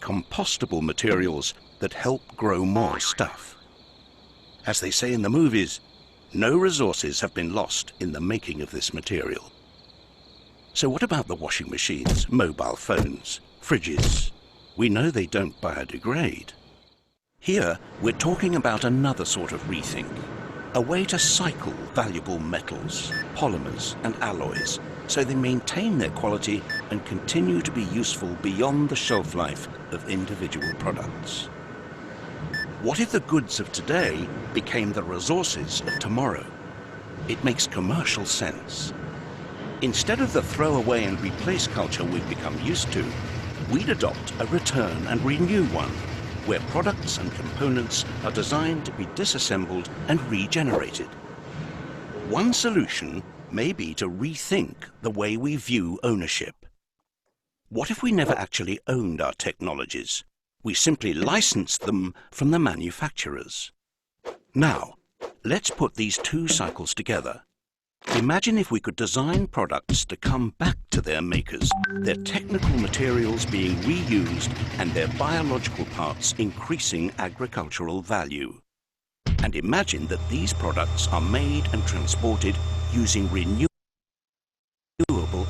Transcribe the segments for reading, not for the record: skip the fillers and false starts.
compostable materials that help grow more stuff. As they say in the movies, no resources have been lost in the making of this material. So what about the washing machines, mobile phones, fridges? We know they don't biodegrade. Here, we're talking about another sort of rethink, a way to cycle valuable metals, polymers and alloys so they maintain their quality and continue to be useful beyond the shelf life of individual products. What if the goods of today became the resources of tomorrow? It makes commercial sense. Instead of the throw away and replace culture we've become used to, we'd adopt a return and renew one, where products and components are designed to be disassembled and regenerated. One solution may be to rethink the way we view ownership. What if we never actually owned our technologies? We simply licensed them from the manufacturers. Now, let's put these two cycles together. Imagine if we could design products to come back to their makers, their technical materials being reused and their biological parts increasing agricultural value. And imagine that these products are made and transported using renewable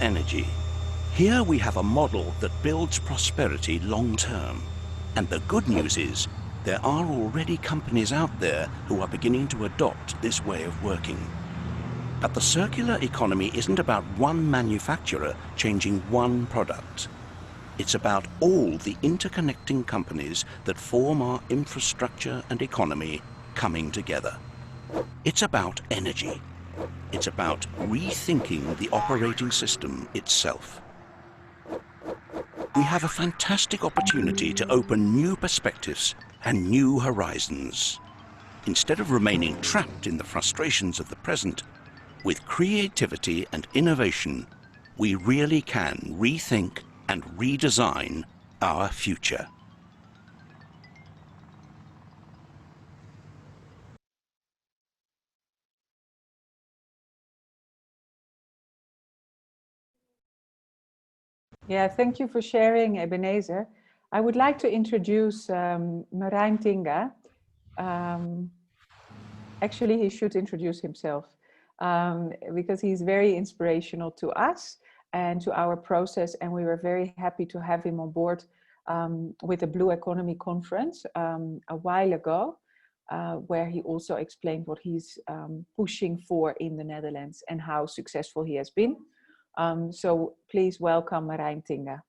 energy. Here we have a model that builds prosperity long term. And the good news is, there are already companies out there who are beginning to adopt this way of working. But the circular economy isn't about one manufacturer changing one product. It's about all the interconnecting companies that form our infrastructure and economy coming together. It's about energy. It's about rethinking the operating system itself. We have a fantastic opportunity to open new perspectives and new horizons. Instead of remaining trapped in the frustrations of the present, with creativity and innovation, we really can rethink and redesign our future. Yeah, thank you for sharing, Ebenezer. I would like to introduce Marijn Tinga. Actually, he should introduce himself because he's very inspirational to us and to our process. And we were very happy to have him on board with the Blue Economy Conference a while ago, where he also explained what he's pushing for in the Netherlands and how successful he has been. So please welcome Marijn Tinga.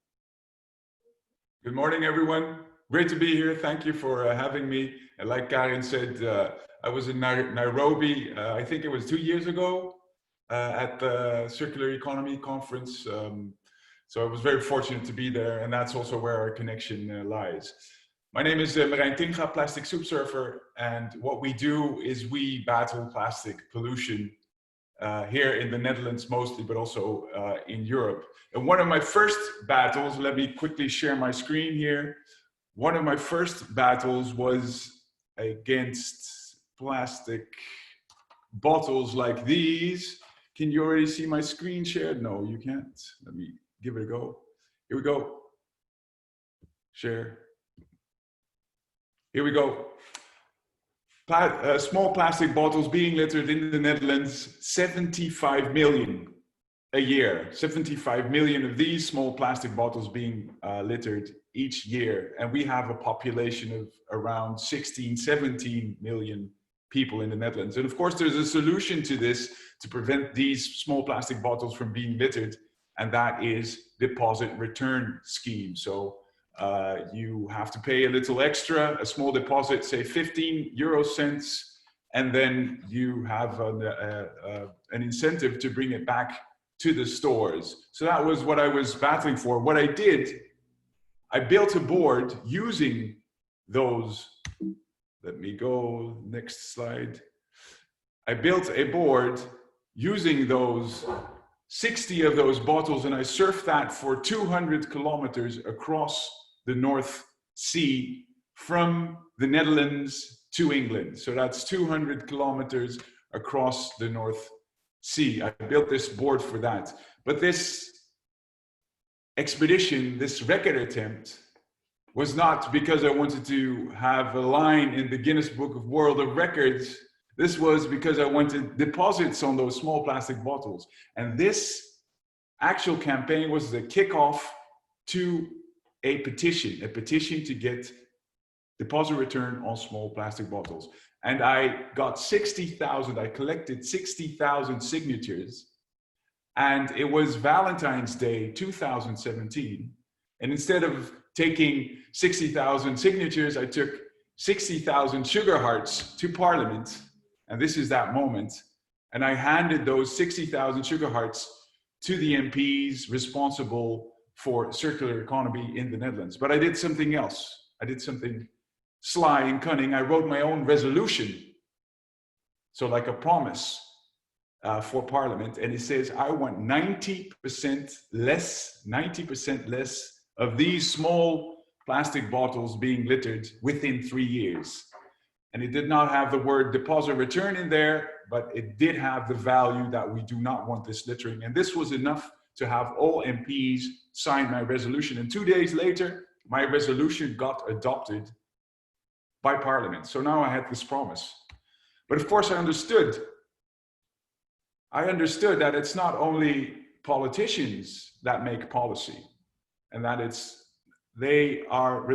Good morning, everyone. Great to be here. Thank you for having me. And like Karin said, I was in Nairobi, I think it was 2 years ago at the Circular Economy Conference. So I was very fortunate to be there, and that's also where our connection lies. My name is Marijn Tinga, plastic soup surfer, and what we do is we battle plastic pollution here in the Netherlands mostly, but also in Europe. And one of my first battles, let me quickly share my screen here. One of my first battles was against plastic bottles like these. Can you already see my screen shared? No, you can't. Let me give it a go. Here we go. Share. Here we go. Small plastic bottles being littered in the Netherlands, 75 million a year. 75 million of these small plastic bottles being littered each year. And we have a population of around 16, 17 million people in the Netherlands. And of course, there's a solution to this to prevent these small plastic bottles from being littered, and that is deposit return scheme. So you have to pay a little extra, a small deposit, say 15 euro cents, and then you have an incentive to bring it back to the stores. So that was what I was battling for. What I did, I built a board using those. Let me go, next slide. I built a board using those 60 of those bottles, and I surfed that for 200 kilometers across the North Sea from the Netherlands to England. So that's 200 kilometers across the North Sea. I built this board for that. But this expedition, this record attempt, was not because I wanted to have a line in the Guinness Book of World Records. This was because I wanted deposits on those small plastic bottles. And this actual campaign was the kickoff to a petition to get deposit return on small plastic bottles. And I got 60,000, I collected 60,000 signatures. And it was Valentine's Day 2017. And instead of taking 60,000 signatures, I took 60,000 sugar hearts to Parliament. And this is that moment. And I handed those 60,000 sugar hearts to the MPs responsible for circular economy in the Netherlands. But I did something else. I did something sly and cunning. I wrote my own resolution. So like a promise for Parliament. And it says, I want 90% less of these small plastic bottles being littered within 3 years. And it did not have the word deposit return in there, but it did have the value that we do not want this littering. And this was enough to have all MPs sign my resolution. And 2 days later, my resolution got adopted by Parliament. So now I had this promise. But of course I understood that it's not only politicians that make policy, and that they are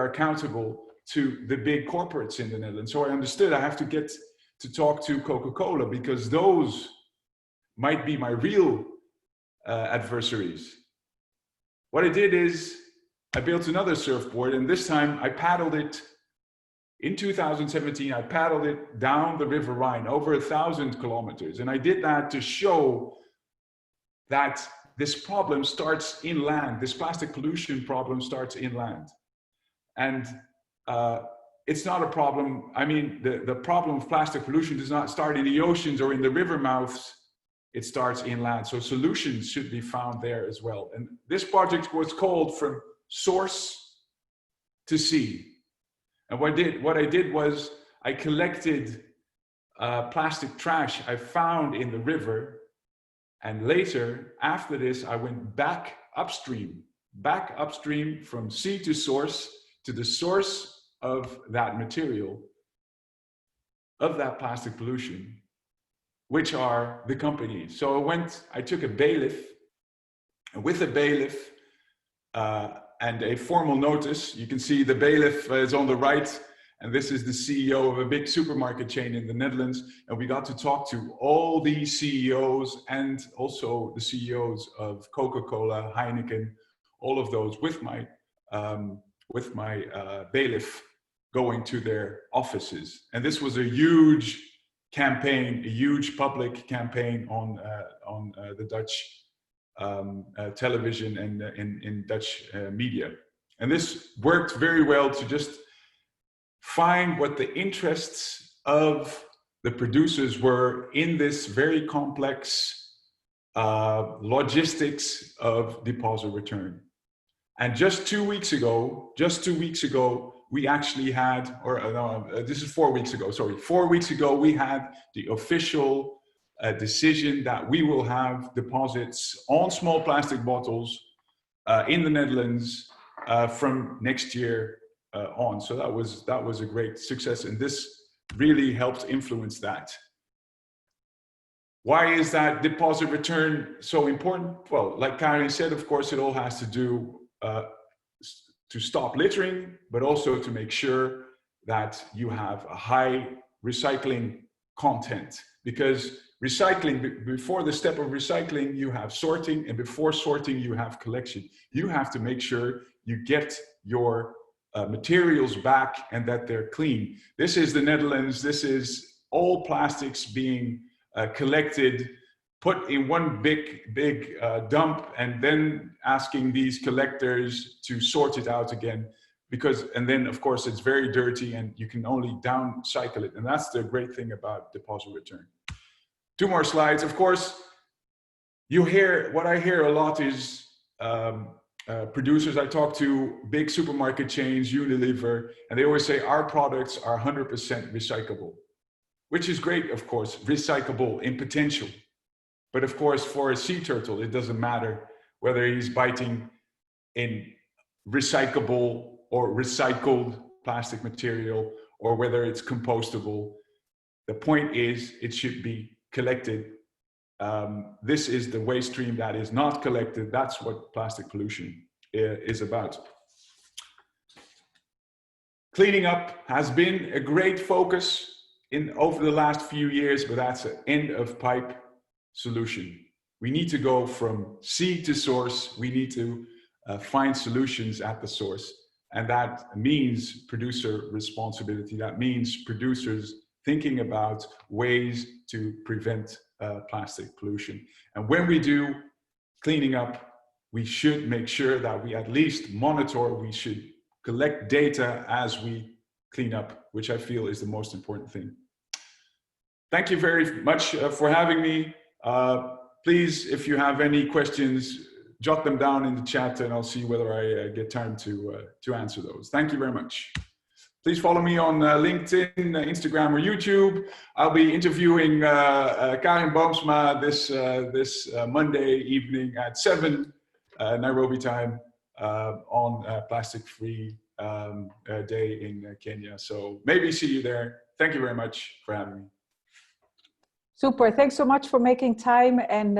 accountable to the big corporates in the Netherlands. So I understood I have to get to talk to Coca-Cola, because those might be my real adversaries. What I did is I built another surfboard, and this time I paddled it. In 2017, I paddled it down the River Rhine, over 1,000 kilometers. And I did that to show that this problem starts inland. This plastic pollution problem starts inland. And it's not a problem. I mean, the problem of plastic pollution does not start in the oceans or in the river mouths. It starts inland. So solutions should be found there as well. And this project was called From Source to Sea. And what I did was I collected plastic trash I found in the river. And later, after this, I went back upstream from sea to source, to the source of that material, of that plastic pollution, which are the companies. So I took a bailiff, and with a bailiff and a formal notice, you can see the bailiff is on the right, and this is the CEO of a big supermarket chain in the Netherlands. And we got to talk to all these CEOs and also the CEOs of Coca-Cola, Heineken, all of those with my bailiff going to their offices. And this was a huge campaign, a huge public campaign on the Dutch television and in Dutch media. And this worked very well to just find what the interests of the producers were in this very complex logistics of deposit return. And just 2 weeks ago, we actually had, this is 4 weeks ago, sorry. 4 weeks ago, we had the official decision that we will have deposits on small plastic bottles in the Netherlands from next year on. So that was a great success, and this really helped influence that. Why is that deposit return so important? Well, like Karin said, of course, it all has to do to stop littering, but also to make sure that you have a high recycling content. Because recycling, before the step of recycling, you have sorting, and before sorting, you have collection. You have to make sure you get your materials back and that they're clean. This is the Netherlands. This is all plastics being collected, put in one big dump, and then asking these collectors to sort it out again. And then of course it's very dirty and you can only downcycle it. And that's the great thing about deposit return. 2 more slides. Of course, what I hear a lot is producers. I talk to big supermarket chains, Unilever, and they always say our products are 100% recyclable, which is great, of course, recyclable in potential. But of course, for a sea turtle, it doesn't matter whether he's biting in recyclable or recycled plastic material, or whether it's compostable. The point is, it should be collected. This is the waste stream that is not collected. That's what plastic pollution is about. Cleaning up has been a great focus over the last few years, but that's an end of pipe solution. We need to go from seed to source. We need to find solutions at the source. And that means producer responsibility. That means producers thinking about ways to prevent plastic pollution. And when we do cleaning up, we should make sure that we at least monitor, we should collect data as we clean up, which I feel is the most important thing. Thank you very much for having me. Please, if you have any questions, jot them down in the chat and I'll see whether I get time to answer those. Thank you very much. Please follow me on LinkedIn, Instagram, or YouTube. I'll be interviewing Karin Boomsma this Monday evening at 7 Nairobi time on Plastic Free Day in Kenya. So maybe see you there. Thank you very much for having me. Super. Thanks so much for making time, and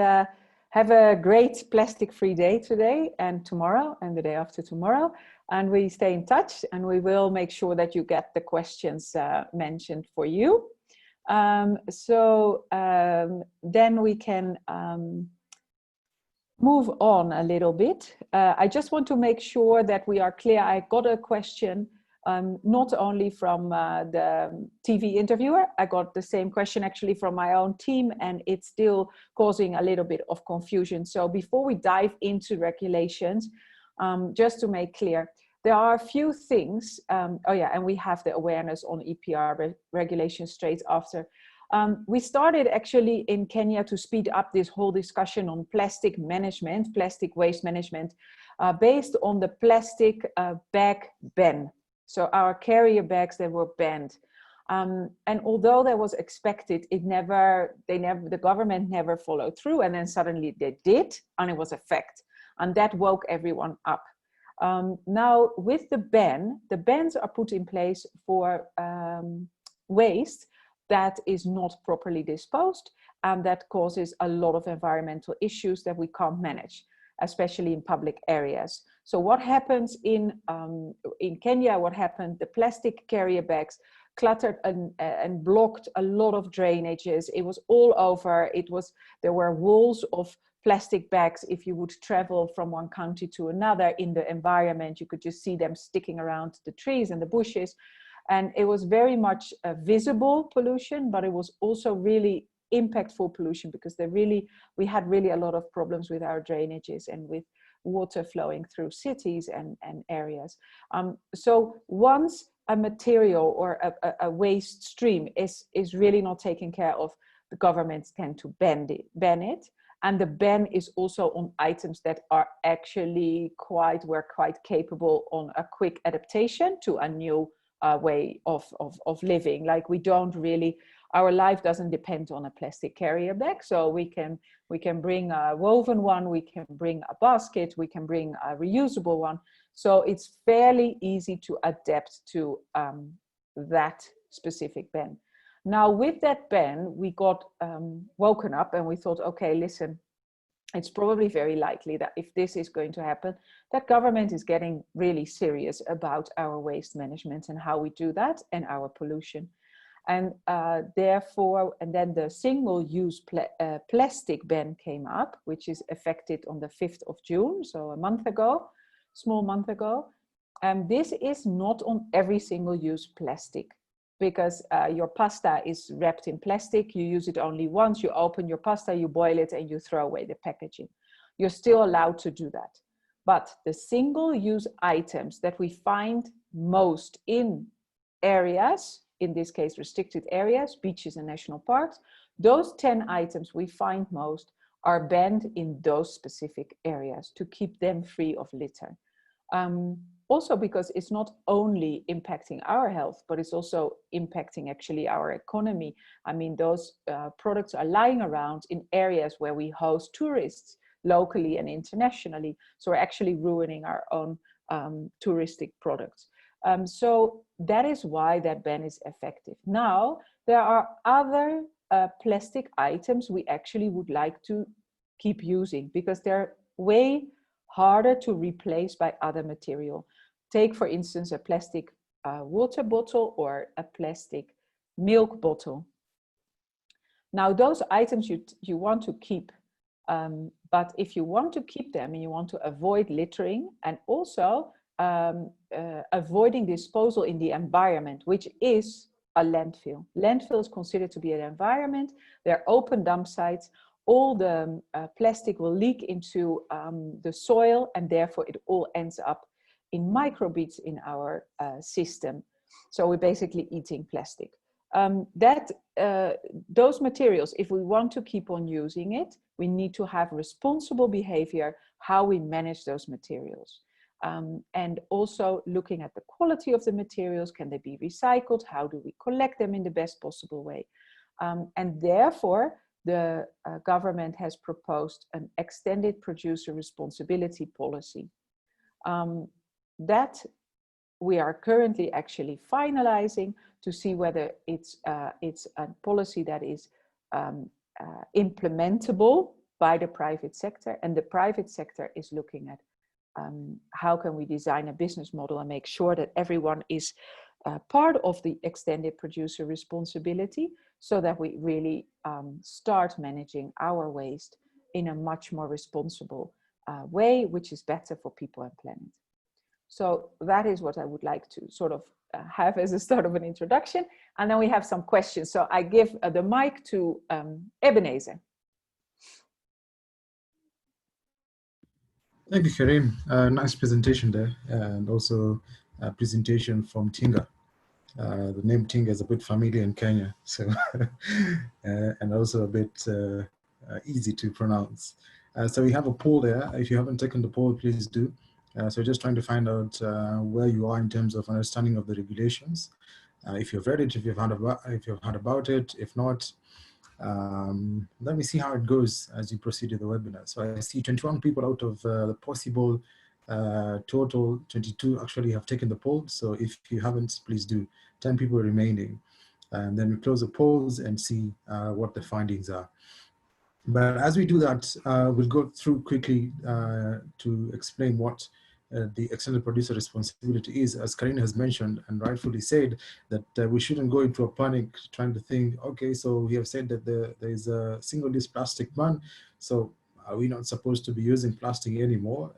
have a great plastic-free day today and tomorrow and the day after tomorrow. And we stay in touch, and we will make sure that you get the questions mentioned for you. Then we can move on a little bit. I just want to make sure that we are clear. I got a question not only from the TV interviewer, I got the same question actually from my own team, and it's still causing a little bit of confusion. So before we dive into regulations, just to make clear, there are a few things. Oh yeah, and we have the awareness on EPR regulations straight after. We started actually in Kenya to speed up this whole discussion on plastic management, plastic waste management, based on the plastic bag ban. So our carrier bags, they were banned. And although that was expected, the government never followed through, and then suddenly they did, and it was a fact. And that woke everyone up. Now with the bans are put in place for waste that is not properly disposed, and that causes a lot of environmental issues that we can't manage, especially in public areas. So what happens in Kenya, what happened, the plastic carrier bags cluttered and blocked a lot of drainages. It was all over. There were walls of plastic bags. If you would travel from one country to another in the environment, you could just see them sticking around the trees and the bushes. And it was very much a visible pollution, but it was also really impactful pollution, because we had really a lot of problems with our drainages and with water flowing through cities and areas. So once a material or a waste stream is really not taken care of, the governments tend to ban it. And the ban is also on items that are actually were quite capable on a quick adaptation to a new way of living. Like our life doesn't depend on a plastic carrier bag. So we can bring a woven one, we can bring a basket, we can bring a reusable one. So it's fairly easy to adapt to that specific ban. Now with that ban, we got woken up and we thought, okay, listen, it's probably very likely that if this is going to happen, that government is getting really serious about our waste management and how we do that and our pollution. And therefore, and then the single-use plastic ban came up, which is effective on the 5th of June, so small month ago. And this is not on every single-use plastic, because your pasta is wrapped in plastic. You use it only once. You open your pasta, you boil it, and you throw away the packaging. You're still allowed to do that. But the single-use items that we find most in areas, in this case restricted areas, beaches and national parks, those 10 items we find most are banned in those specific areas to keep them free of litter. Also because it's not only impacting our health, but it's also impacting actually our economy. I mean, those products are lying around in areas where we host tourists locally and internationally. So we're actually ruining our own touristic products. So that is why that ban is effective. Now, there are other plastic items we actually would like to keep using because they're way harder to replace by other material. Take, for instance, a plastic water bottle or a plastic milk bottle. Now, those items you want to keep, but if you want to keep them and you want to avoid littering and also avoiding disposal in the environment, which is a landfill. Landfill is considered to be an environment. They're open dump sites. All the plastic will leak into the soil, and therefore it all ends up in microbeads in our system. So we're basically eating plastic. Those materials, if we want to keep on using it, we need to have responsible behavior, how we manage those materials. And also looking at the quality of the materials, can they be recycled? How do we collect them in the best possible way? And therefore, the government has proposed an extended producer responsibility policy that we are currently actually finalizing to see whether it's a policy that is implementable by the private sector, and the private sector is looking at how can we design a business model and make sure that everyone is part of the extended producer responsibility, so that we really start managing our waste in a much more responsible way, which is better for people and planet. So that is what I would like to sort of have as a start of an introduction. And then we have some questions. So I give the mic to Ebenezer. Thank you, Karim. Nice presentation there, and also a presentation from Tinga. The name Tinga is a bit familiar in Kenya, so and also a bit easy to pronounce. So we have a poll there. If you haven't taken the poll, please do. So just trying to find out where you are in terms of understanding of the regulations. If you've read it, if you've heard about it, if not, let me see how it goes as you proceed with the webinar. So I see 21 people out of the possible total 22 actually have taken the poll. So if you haven't, please do. 10 people remaining. And then we close the polls and see what the findings are. But as we do that, we'll go through quickly to explain what the extended producer responsibility is. As Karina has mentioned and rightfully said, that we shouldn't go into a panic trying to think, okay, so we have said that there is a single-use plastic ban, so are we not supposed to be using plastic anymore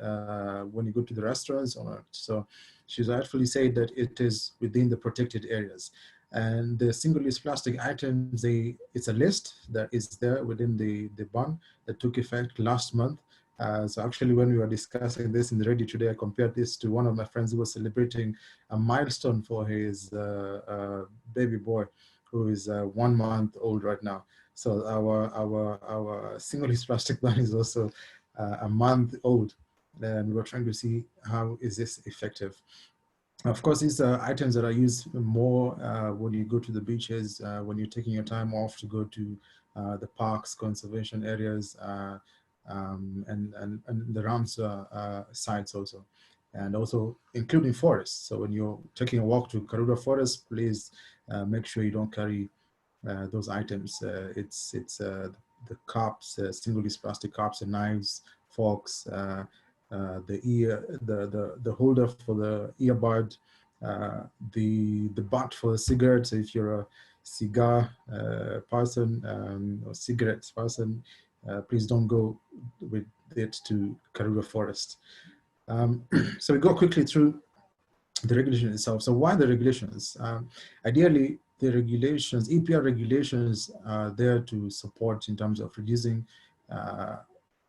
when you go to the restaurants or not? So she's rightfully said that it is within the protected areas. And the single-use plastic items, it's a list that is there within the ban that took effect last month. So actually, when we were discussing this in the Ready today, I compared this to one of my friends who was celebrating a milestone for his baby boy, who is 1 month old right now. So our single-use plastic ban is also a month old, and we were trying to see how is this effective. Of course, these are items that are used more when you go to the beaches, when you're taking your time off to go to the parks, conservation areas, and the Ramsar sites also, and also including forests. So when you're taking a walk to Karura Forest, please make sure you don't carry those items. It's the cups, single-use plastic cups and knives, forks, the holder for the earbud, the butt for the cigarettes. If you're a cigar person or cigarettes person, please don't go with it to Karura Forest. So we go quickly through the regulation itself. So why the regulations? Ideally, the regulations, EPR regulations, are there to support in terms of reducing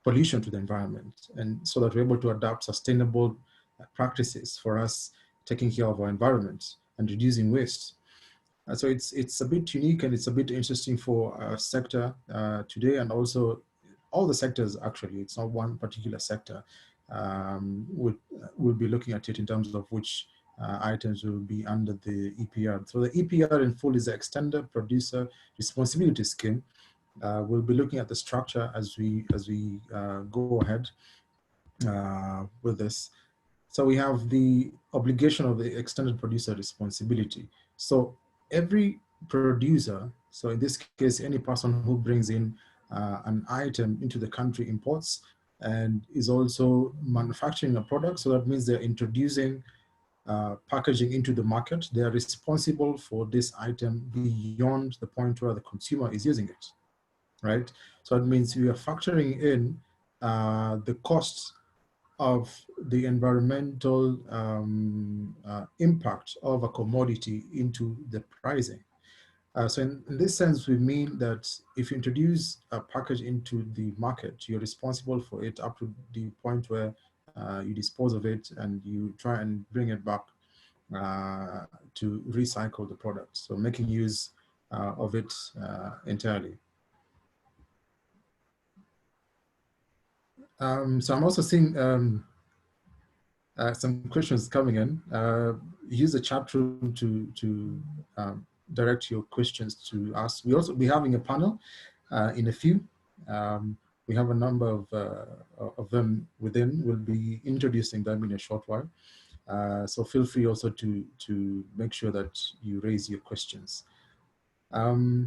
pollution to the environment, and so that we're able to adopt sustainable practices for us taking care of our environment and reducing waste. So it's a bit unique and it's a bit interesting for our sector today, and also all the sectors actually. It's not one particular sector. We'll be looking at it in terms of which items will be under the EPR. So the EPR in full is the Extended Producer Responsibility Scheme. We'll be looking at the structure as we go ahead with this. So we have the obligation of the extended producer responsibility. So every producer, so in this case, any person who brings in an item into the country, imports, and is also manufacturing a product. So that means they're introducing packaging into the market. They are responsible for this item beyond the point where the consumer is using it, right? So it means we are factoring in the costs of the environmental impact of a commodity into the pricing. So in this sense, we mean that if you introduce a package into the market, you're responsible for it up to the point where you dispose of it and you try and bring it back to recycle the product. So making use of it entirely. So I'm also seeing some questions coming in. Use the chat room to direct your questions to us. We also be having a panel in a few. We have a number of them within. We'll be introducing them in a short while. So feel free also to make sure that you raise your questions. So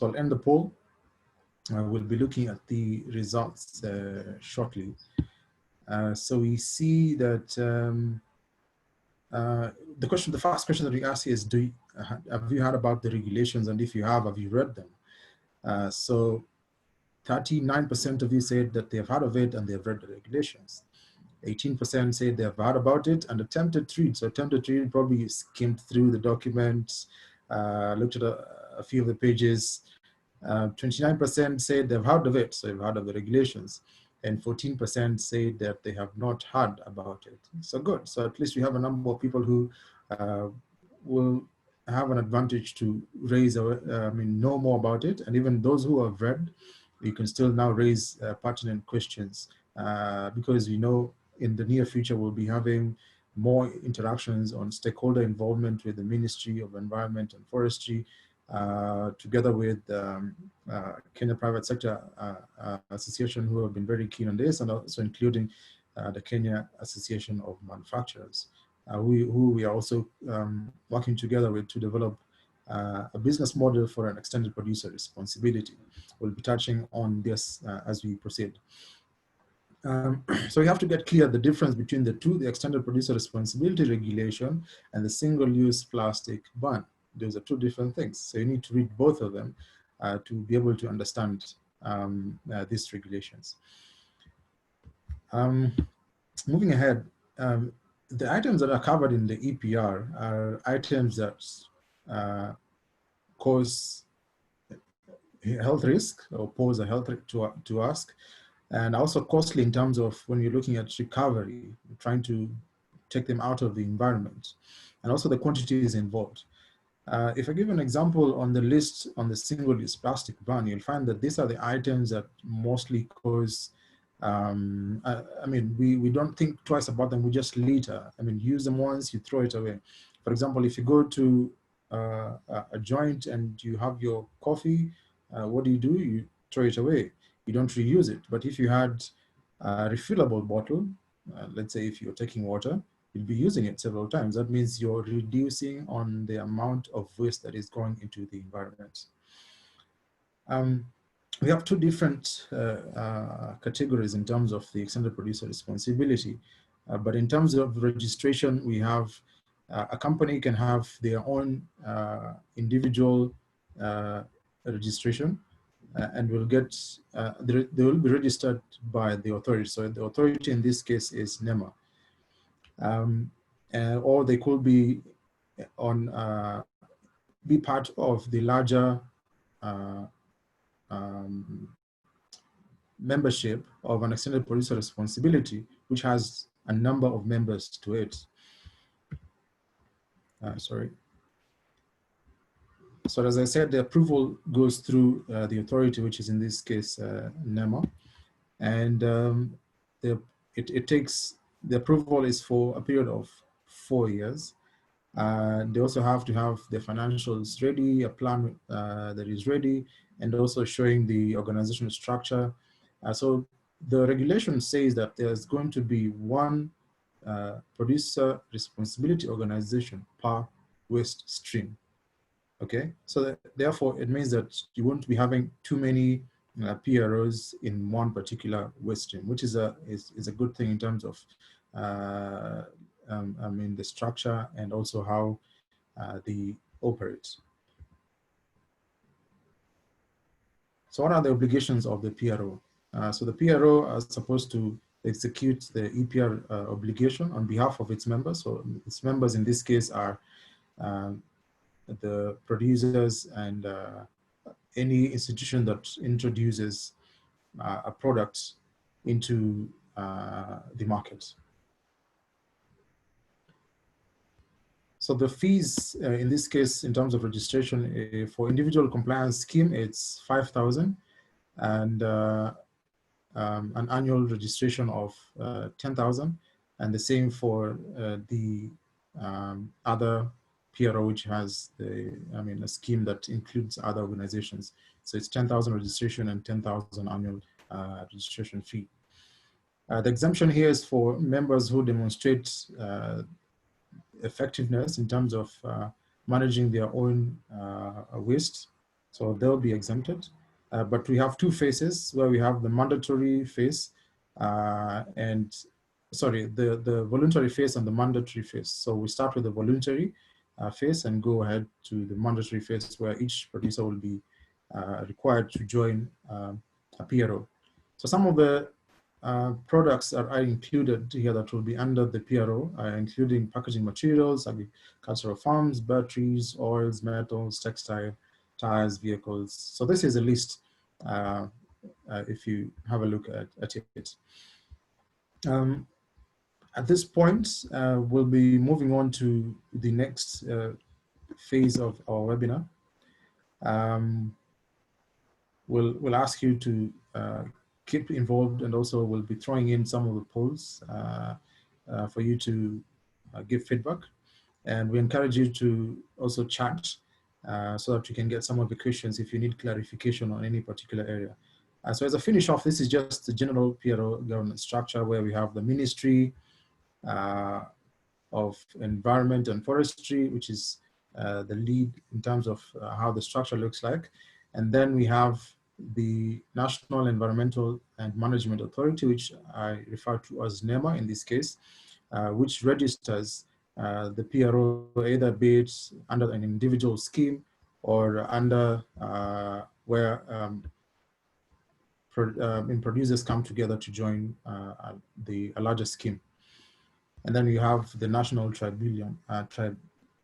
I'll end the poll. We'll be looking at the results shortly. So we see that the first question that we ask is, have you heard about the regulations? And if you have you read them? So 39% of you said that they have heard of it and they have read the regulations. 18% said they have heard about it and attempted to read. So attempted to read probably skimmed through the documents, looked at a few of the pages. 29% said they've heard of it, so they've heard of the regulations. And 14% say that they have not heard about it. So good. So at least we have a number of people who will have an advantage to raise, know more about it. And even those who have read, you can still now raise pertinent questions because we know in the near future we'll be having more interactions on stakeholder involvement with the Ministry of Environment and Forestry, together with Kenya Private Sector Association, who have been very keen on this, and also including the Kenya Association of Manufacturers, who we are also working together with to develop a business model for an extended producer responsibility. We'll be touching on this as we proceed. So we have to get clear the difference between the two, the extended producer responsibility regulation and the single-use plastic ban. Those are two different things. So you need to read both of them to be able to understand these regulations. Moving ahead, the items that are covered in the EPR are items that cause health risk or pose a health risk to us, and also costly in terms of when you're looking at recovery, trying to take them out of the environment, and also the quantities involved. If I give an example on the list on the single-use plastic ban, you'll find that these are the items that mostly cause, we don't think twice about them, we just litter. Use them once, you throw it away. For example, if you go to a joint and you have your coffee, what do? You throw it away. You don't reuse it. But if you had a refillable bottle, let's say if you're taking water, you'll be using it several times. That means you're reducing on the amount of waste that is going into the environment. We have two different categories in terms of the extended producer responsibility. But in terms of registration, we have a company can have their own individual registration and will get, they will be registered by the authority. So the authority in this case is NEMA. Or they could be on be part of the larger membership of an extended producer responsibility, which has a number of members to it. Sorry. So as I said, the approval goes through the authority, which is in this case NEMA, and it takes, the approval is for a period of 4 years. They also have to have the financials ready, a plan that is ready, and also showing the organizational structure. So the regulation says that there's going to be one producer responsibility organization per waste stream. Okay, so therefore it means that you won't be having too many PROs in one particular waste stream, which is a good thing in terms of I mean the structure and also how they operate. So what are the obligations of the PRO? So the PRO are supposed to execute the EPR obligation on behalf of its members. So its members in this case are the producers and any institution that introduces a product into the market. So the fees in this case, in terms of registration for individual compliance scheme, it's 5,000 and an annual registration of 10,000, and the same for the other PRO, which has a scheme that includes other organizations. So it's 10,000 registration and 10,000 annual registration fee. The exemption here is for members who demonstrate effectiveness in terms of managing their own waste. So they'll be exempted. But we have two phases where we have the mandatory phase the voluntary phase and the mandatory phase. So we start with the voluntary phase and go ahead to the mandatory phase where each producer will be required to join a PRO. So some of the products that are included here that will be under the PRO, including packaging materials, agricultural farms, batteries, oils, metals, textile, tires, vehicles. So this is a list if you have a look at it. At this point, we'll be moving on to the next phase of our webinar. We'll ask you to keep involved, and also we'll be throwing in some of the polls for you to give feedback. And we encourage you to also chat so that you can get some of the questions if you need clarification on any particular area. So as a finish off, this is just the general PRO governance structure where we have the Ministry of Environment and Forestry, which is the lead in terms of how the structure looks like. And then we have the National Environmental and Management Authority, which I refer to as NEMA in this case, which registers the PRO, either be it under an individual scheme or under where producers come together to join a larger scheme. And then you have the National Tribunal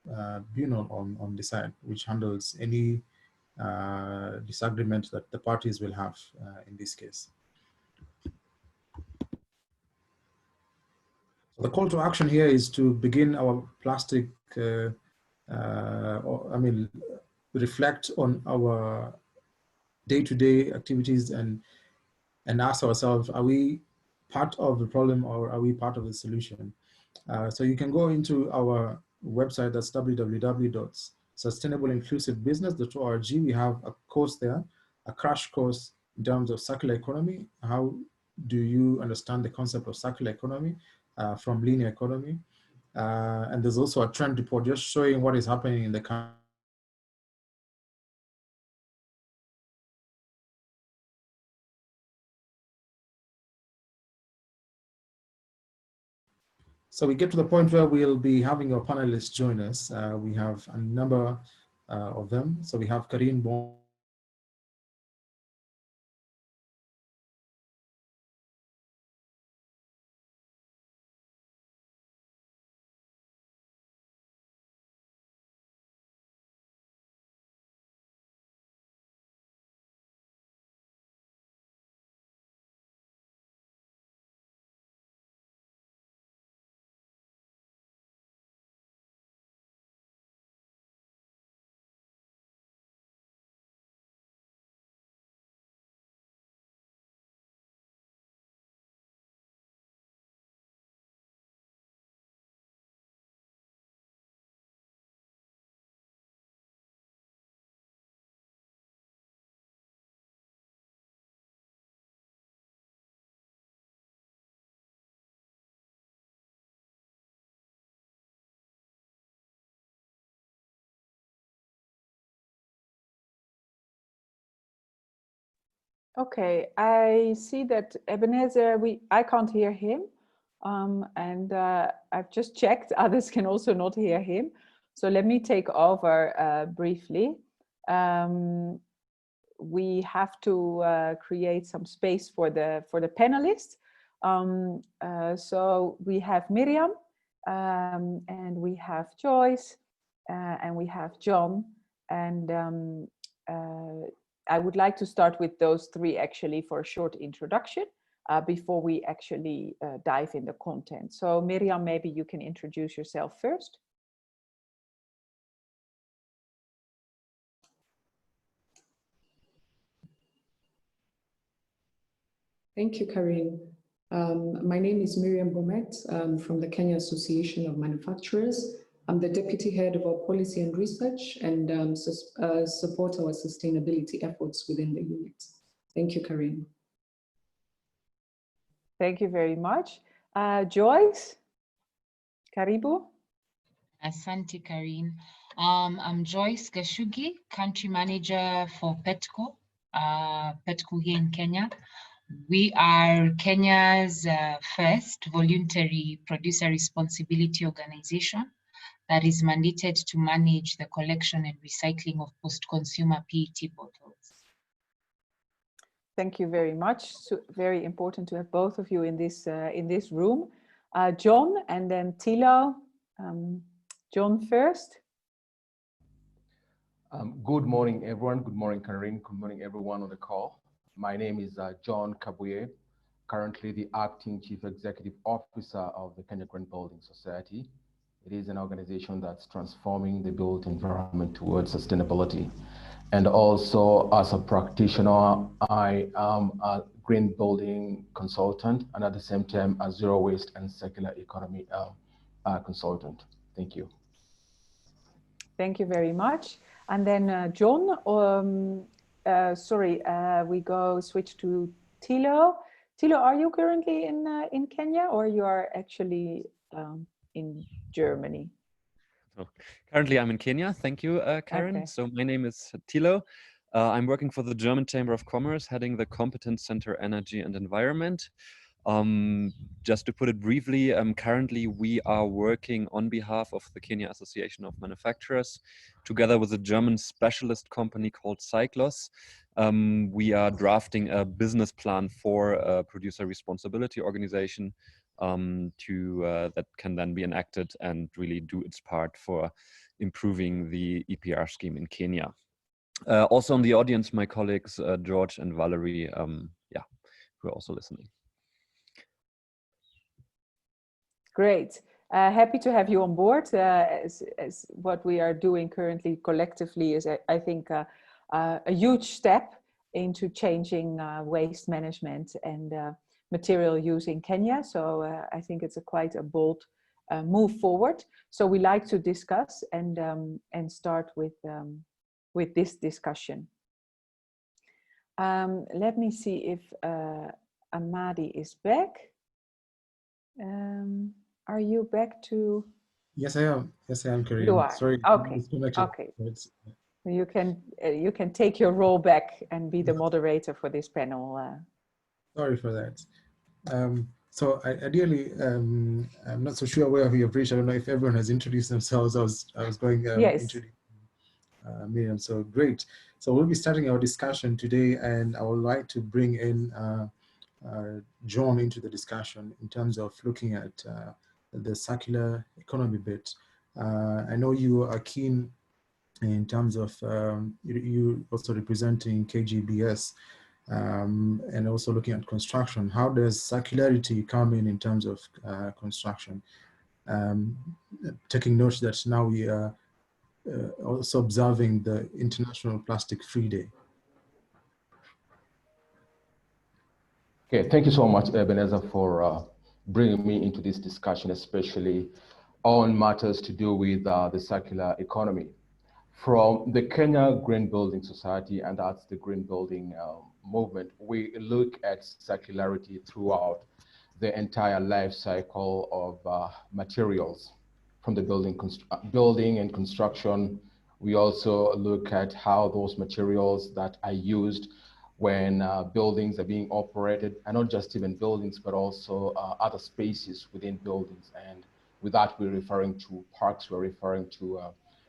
on the side, which handles any disagreement that the parties will have in this case. So the call to action here is to begin our plastic, reflect on our day-to-day activities and ask ourselves, are we part of the problem or are we part of the solution? So you can go into our website, that's www.sustainableinclusivebusiness.org. We have a course there, a crash course in terms of circular economy. How do you understand the concept of circular economy from linear economy? And there's also a trend report just showing what is happening in the country. So we get to the point where we'll be having our panelists join us. We have a number of them. So we have Karine Bon. Okay, I see that Ebenezer, I can't hear him. And I've just checked, others can also not hear him. So let me take over briefly. We have to create some space for the panelists. So we have Miriam, and we have Joyce, and we have John, and I would like to start with those three actually for a short introduction before we actually dive in the content. So Miriam, maybe you can introduce yourself first. Thank you, Karine. My name is Miriam Bomet from the Kenya Association of Manufacturers. I'm the Deputy Head of our Policy and Research and support our sustainability efforts within the unit. Thank you, Karine. Thank you very much. Joyce, karibu. Asante, Karine. I'm Joyce Gashugi, Country Manager for PETCO, PETCO here in Kenya. We are Kenya's first voluntary producer responsibility organization that is mandated to manage the collection and recycling of post-consumer PET bottles. Thank you very much. So very important to have both of you in this room. John and then Thilo. John first. Good morning, everyone. Good morning, Karine. Good morning, everyone on the call. My name is John Kabuye, currently the Acting Chief Executive Officer of the Kenya Green Building Society. It is an organization that's transforming the built environment towards sustainability. And also, as a practitioner, I am a green building consultant and at the same time a zero waste and circular economy consultant. Thank you. Thank you very much. And then John, we switch to Thilo. Thilo, are you currently in Kenya or you are actually in Germany? So currently I'm in Kenya. Thank you, Karen. Okay. So my name is Thilo. I'm working for the German Chamber of Commerce, heading the Competence Center Energy and Environment. Just to put it briefly, currently we are working on behalf of the Kenya Association of Manufacturers, together with a German specialist company called Cyclos. We are drafting a business plan for a producer responsibility organization that can then be enacted and really do its part for improving the EPR scheme in Kenya. Also in the audience, my colleagues George and Valerie, who are also listening. Great. Happy to have you on board. As what we are doing currently collectively is, I think, a huge step into changing waste management and material use in Kenya. So I think it's quite a bold move forward. So we like to discuss and start with this discussion. Let me see if Amadi is back. Are you back to? Yes, I am. Yes, I am, Karine. You are. Sorry. Okay. Okay. You can take your role back and be the moderator for this panel. Sorry for that. So ideally, I'm not so sure where we have reached. I don't know if everyone has introduced themselves. I was going yes. introduce Miriam. So great. So we'll be starting our discussion today, and I would like to bring in John into the discussion in terms of looking at the circular economy bit. I know you are keen in terms of you also representing KGBS and also looking at construction. How does circularity come in terms of construction? Taking note that now we are also observing the International Plastic Free Day. Okay, thank you so much, Ebenezer, for bringing me into this discussion, especially on matters to do with the circular economy. From the Kenya Green Building Society, and that's the green building movement, we look at circularity throughout the entire life cycle of materials. From the building and construction, we also look at how those materials that are used when buildings are being operated, and not just even buildings, but also other spaces within buildings. And with that, we're referring to parks, we're referring to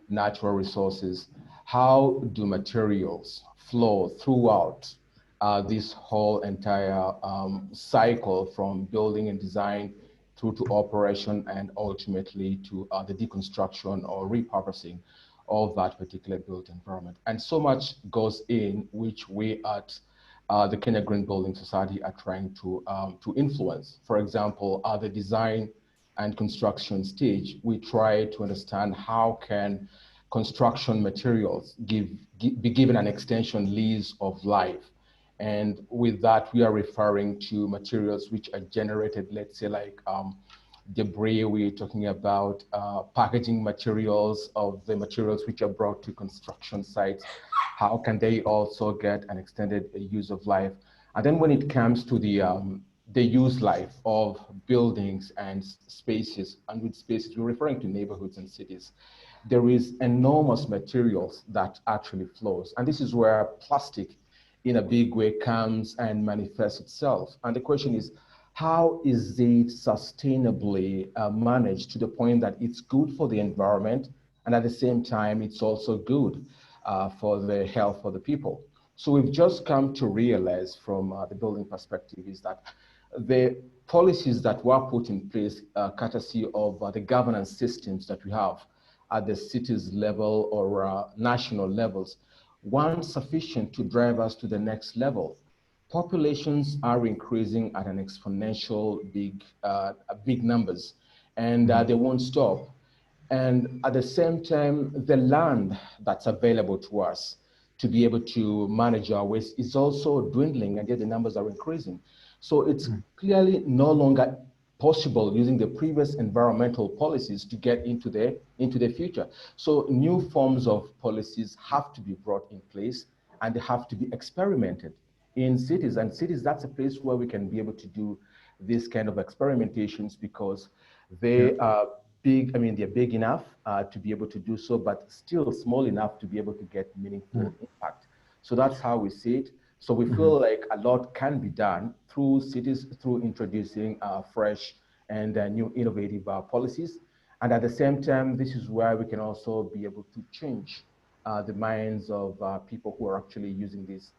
natural resources. How do materials flow throughout this whole entire cycle from building and design through to operation and ultimately to the deconstruction or repurposing of that particular built environment? And so much goes in which we at the Kenya Green Building Society are trying to influence. For example, the design and construction stage, we try to understand how can construction materials be given an extension lease of life. And with that, we are referring to materials which are generated, let's say like debris, we're talking about packaging materials of the materials which are brought to construction sites. How can they also get an extended use of life? And then when it comes to the use life of buildings and spaces, and with spaces, we're referring to neighborhoods and cities, there is enormous materials that actually flows. And this is where plastic in a big way comes and manifests itself. And the question is, how is it sustainably managed to the point that it's good for the environment, and at the same time, it's also good for the health of the people? So we've just come to realize from the building perspective is that the policies that were put in place, courtesy of the governance systems that we have at the cities level or national levels, weren't sufficient to drive us to the next level. Populations are increasing at an exponential big numbers, and they won't stop. And at the same time, the land that's available to us to be able to manage our waste is also dwindling, and yet the numbers are increasing. So it's clearly no longer possible using the previous environmental policies to get into the future. So new forms of policies have to be brought in place, and they have to be experimented in cities. And cities, that's a place where we can be able to do this kind of experimentations, because they are big. I mean, they're big enough to be able to do so, but still small enough to be able to get meaningful impact. So that's how we see it. So we feel like a lot can be done through cities, through introducing fresh and new innovative policies. And at the same time, this is where we can also be able to change the minds of people who are actually using these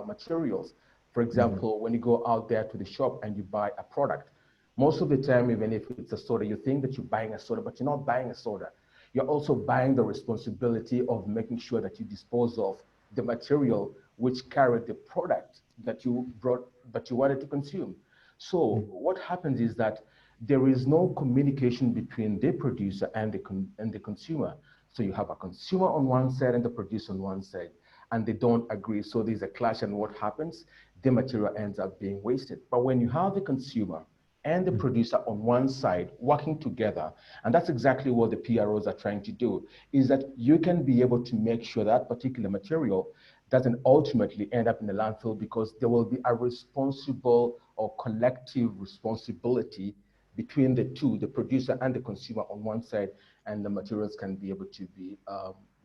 materials. For example, when you go out there to the shop and you buy a product, most of the time, even if it's a soda, you think that you're buying a soda, but you're not buying a soda. You're also buying the responsibility of making sure that you dispose of the material which carried the product that you brought, that you wanted to consume. So what happens is that there is no communication between the producer and the consumer. So you have a consumer on one side and the producer on one side, and they don't agree. So there's a clash, and what happens? The material ends up being wasted. But when you have the consumer and the producer on one side working together, and that's exactly what the PROs are trying to do, is that you can be able to make sure that particular material doesn't ultimately end up in the landfill, because there will be a responsible or collective responsibility between the two, the producer and the consumer on one side, and the materials can be able to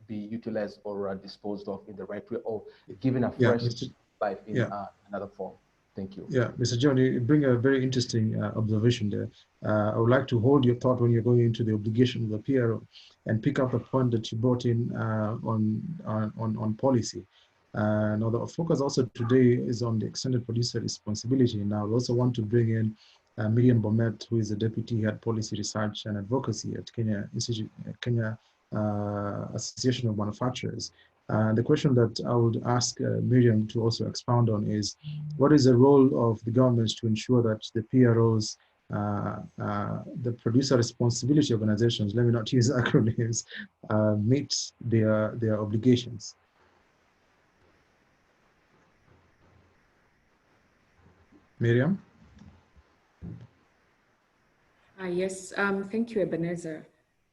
be utilized or disposed of in the right way, or given a fresh life in another form. Thank you. Yeah, Mr. John, you bring a very interesting observation there. I would like to hold your thought when you're going into the obligation of the PRO and pick up the point that you brought in on policy. Now, the focus also today is on the extended producer responsibility. Now, we also want to bring in Miriam Bomet, who is the Deputy Head Policy Research and Advocacy at Kenya Association of Manufacturers. The question that I would ask Miriam to also expound on is, what is the role of the governments to ensure that the PROs, the producer responsibility organizations, let me not use acronyms, meet their obligations? Miriam? Yes, thank you, Ebenezer.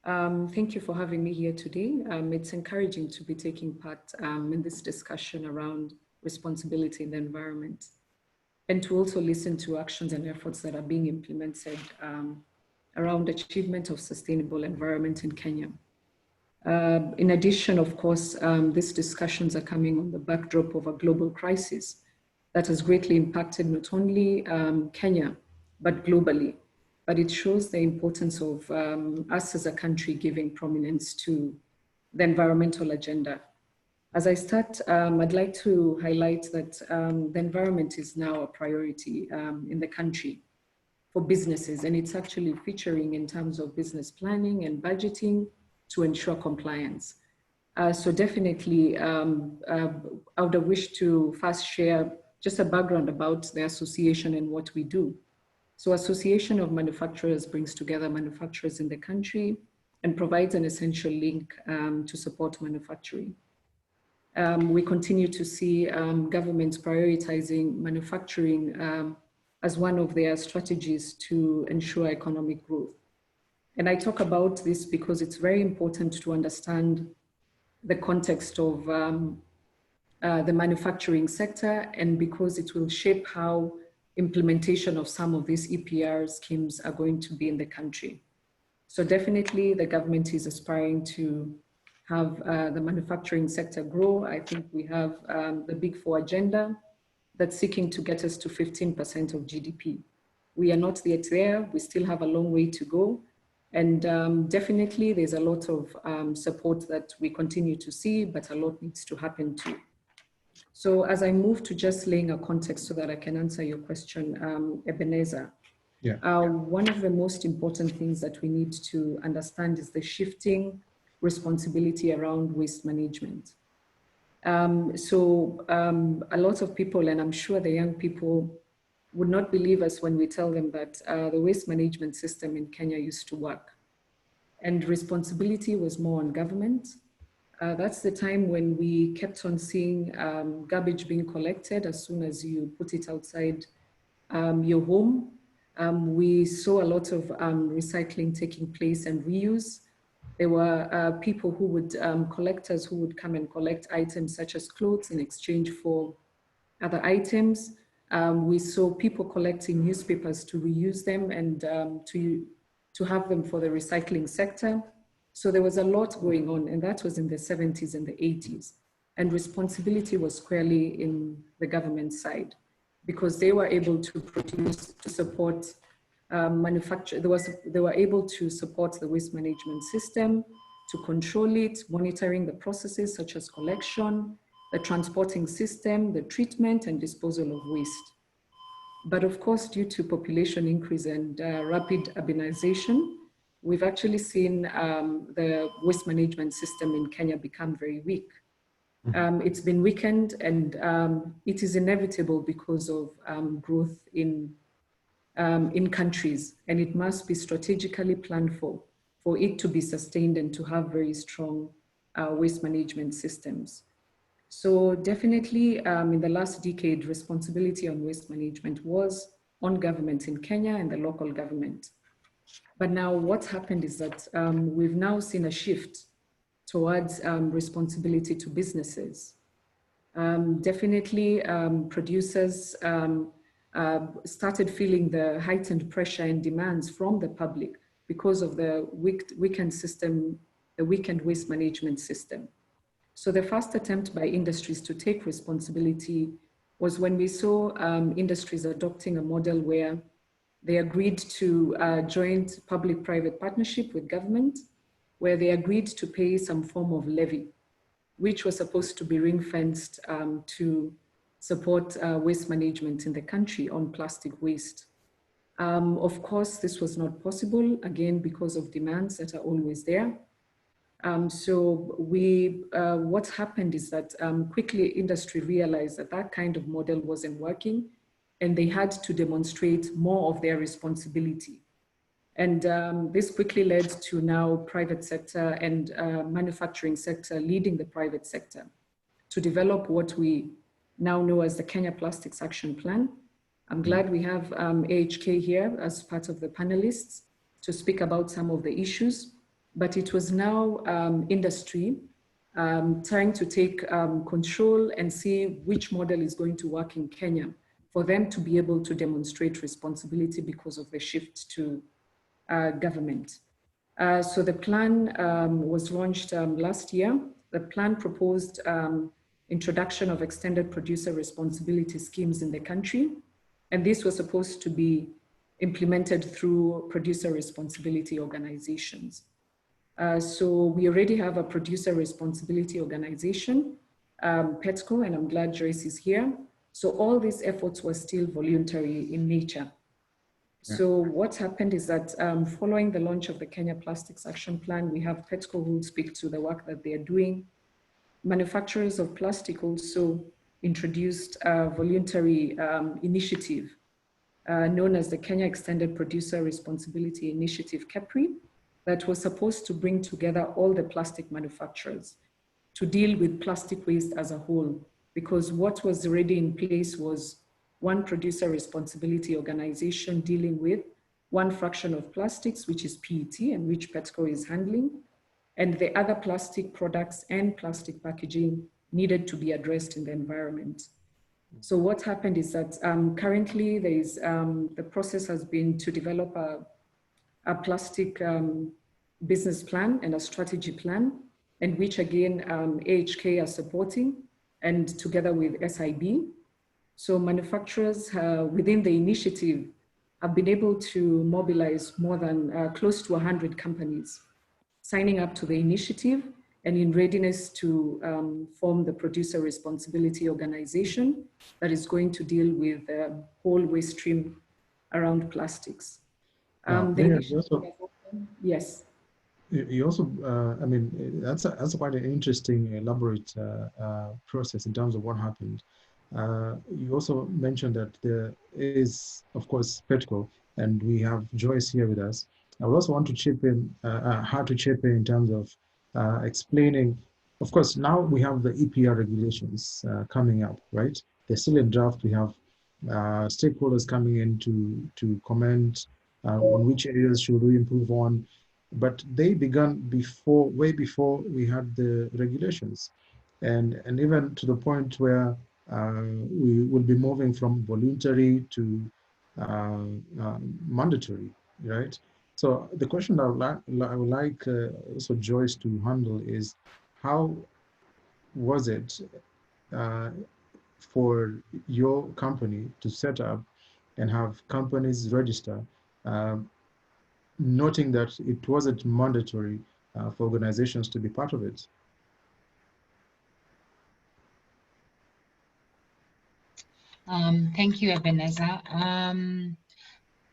Thank you for having me here today. It's encouraging to be taking part in this discussion around responsibility in the environment, and to also listen to actions and efforts that are being implemented around achievement of sustainable environment in Kenya. In addition, of course, these discussions are coming on the backdrop of a global crisis that has greatly impacted not only Kenya, but globally. But it shows the importance of us as a country giving prominence to the environmental agenda. As I start, I'd like to highlight that the environment is now a priority in the country for businesses, and it's actually featuring in terms of business planning and budgeting to ensure compliance. So definitely, I would wish to first share just a background about the association and what we do. So Association of Manufacturers brings together manufacturers in the country and provides an essential link to support manufacturing. We continue to see governments prioritizing manufacturing as one of their strategies to ensure economic growth. And I talk about this because it's very important to understand the context of the manufacturing sector, and because it will shape how implementation of some of these EPR schemes are going to be in the country. So definitely the government is aspiring to have the manufacturing sector grow. I think we have the Big Four agenda that's seeking to get us to 15% of GDP. We are not yet there. We still have a long way to go. And definitely there's a lot of support that we continue to see, but a lot needs to happen too. So as I move to just laying a context so that I can answer your question, Ebenezer, one of the most important things that we need to understand is the shifting responsibility around waste management. A lot of people, and I'm sure the young people, would not believe us when we tell them that the waste management system in Kenya used to work. And responsibility was more on government. That's the time when we kept on seeing garbage being collected as soon as you put it outside your home. We saw a lot of recycling taking place and reuse. There were people who would, collectors who would come and collect items such as clothes in exchange for other items. We saw people collecting newspapers to reuse them and to have them for the recycling sector. So there was a lot going on, and that was in the 70s and the 80s. And responsibility was squarely in the government side, because they were able to produce, to support manufacture. They were able to support the waste management system, to control it, monitoring the processes such as collection, the transporting system, the treatment and disposal of waste. But of course, due to population increase and rapid urbanization, we've actually seen the waste management system in Kenya become very weak. It's been weakened, and it is inevitable because of growth in countries, and it must be strategically planned for it to be sustained and to have very strong waste management systems. So definitely in the last decade, responsibility on waste management was on government in Kenya and the local government. But now what's happened is that we've now seen a shift towards responsibility to businesses. Definitely producers started feeling the heightened pressure and demands from the public because of the weakened system, the weakened waste management system. So the first attempt by industries to take responsibility was when we saw industries adopting a model where they agreed to joint public-private partnership with government, where they agreed to pay some form of levy, which was supposed to be ring-fenced to support waste management in the country on plastic waste. Of course, this was not possible, again, because of demands that are always there. So what happened is that quickly industry realized that that kind of model wasn't working, and they had to demonstrate more of their responsibility. And this quickly led to now private sector and manufacturing sector leading the private sector to develop what we now know as the Kenya Plastics Action Plan. I'm glad we have AHK here as part of the panelists to speak about some of the issues, but it was now industry trying to take control and see which model is going to work in Kenya for them to be able to demonstrate responsibility because of the shift to government. So the plan was launched last year. The plan proposed introduction of extended producer responsibility schemes in the country. And this was supposed to be implemented through producer responsibility organizations. So we already have a producer responsibility organization, PETCO, and I'm glad Joyce is here. So all these efforts were still voluntary in nature. So what happened is that following the launch of the Kenya Plastics Action Plan, we have PETCO who will speak to the work that they are doing. Manufacturers of plastic also introduced a voluntary initiative known as the Kenya Extended Producer Responsibility Initiative, KEPRI, that was supposed to bring together all the plastic manufacturers to deal with plastic waste as a whole, because what was already in place was one producer responsibility organization dealing with one fraction of plastics, which is PET, and which PETCO is handling, and the other plastic products and plastic packaging needed to be addressed in the environment. So what happened is that currently there is, the process has been to develop a plastic business plan and a strategy plan, and which again, AHK are supporting, and together with SIB. So manufacturers within the initiative have been able to mobilize more than close to 100 companies signing up to the initiative and in readiness to form the producer responsibility organization that is going to deal with the whole waste stream around plastics. Yes. You also, I mean, that's quite an interesting, elaborate process in terms of what happened. You also mentioned that there is, of course, PETCO, and we have Joyce here with us. I would also want to chip in, how to chip in terms of explaining, of course, now we have the EPR regulations coming up, right? They're still in draft. We have stakeholders coming in to comment on which areas should we improve on. But they began before, way before we had the regulations, and even to the point where we will be moving from voluntary to mandatory, right? So the question I would like also Joyce to handle is, how was it for your company to set up and have companies register, noting that it wasn't mandatory for organizations to be part of it? Thank you, Ebenezer.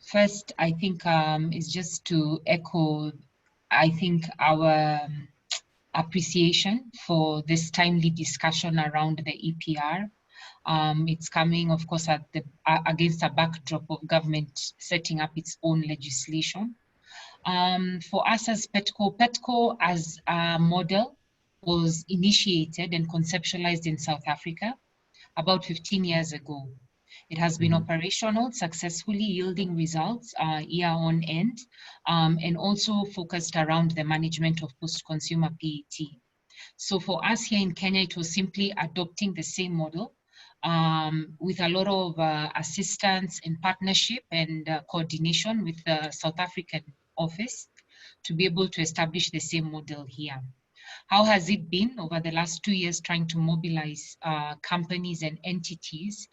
First, I think is just to echo, I think, our appreciation for this timely discussion around the EPR. It's coming, of course, at against a backdrop of government setting up its own legislation. For us as PETCO as a model was initiated and conceptualized in South Africa about 15 years ago. It has been operational, successfully yielding results year on end, and also focused around the management of post-consumer PET. So for us here in Kenya, it was simply adopting the same model with a lot of assistance and partnership and coordination with the South African office to be able to establish the same model here. How has it been over the last 2 years trying to mobilize companies and entities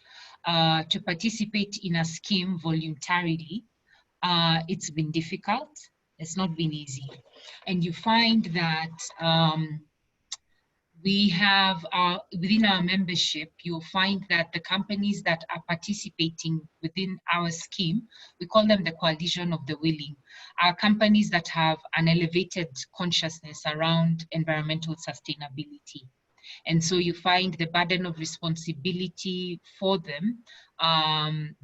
to participate in a scheme voluntarily? It's been difficult. It's not been easy. And you find that we have, within our membership, you'll find that the companies that are participating within our scheme, we call them the coalition of the willing, are companies that have an elevated consciousness around environmental sustainability. And so you find the burden of responsibility for them.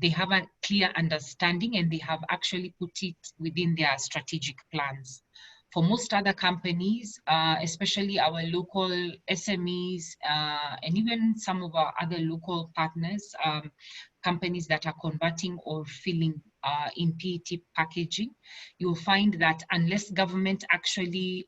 They have a clear understanding and they have actually put it within their strategic plans. For most other companies, especially our local SMEs and even some of our other local partners, companies that are converting or filling in PET packaging, you'll find that unless government actually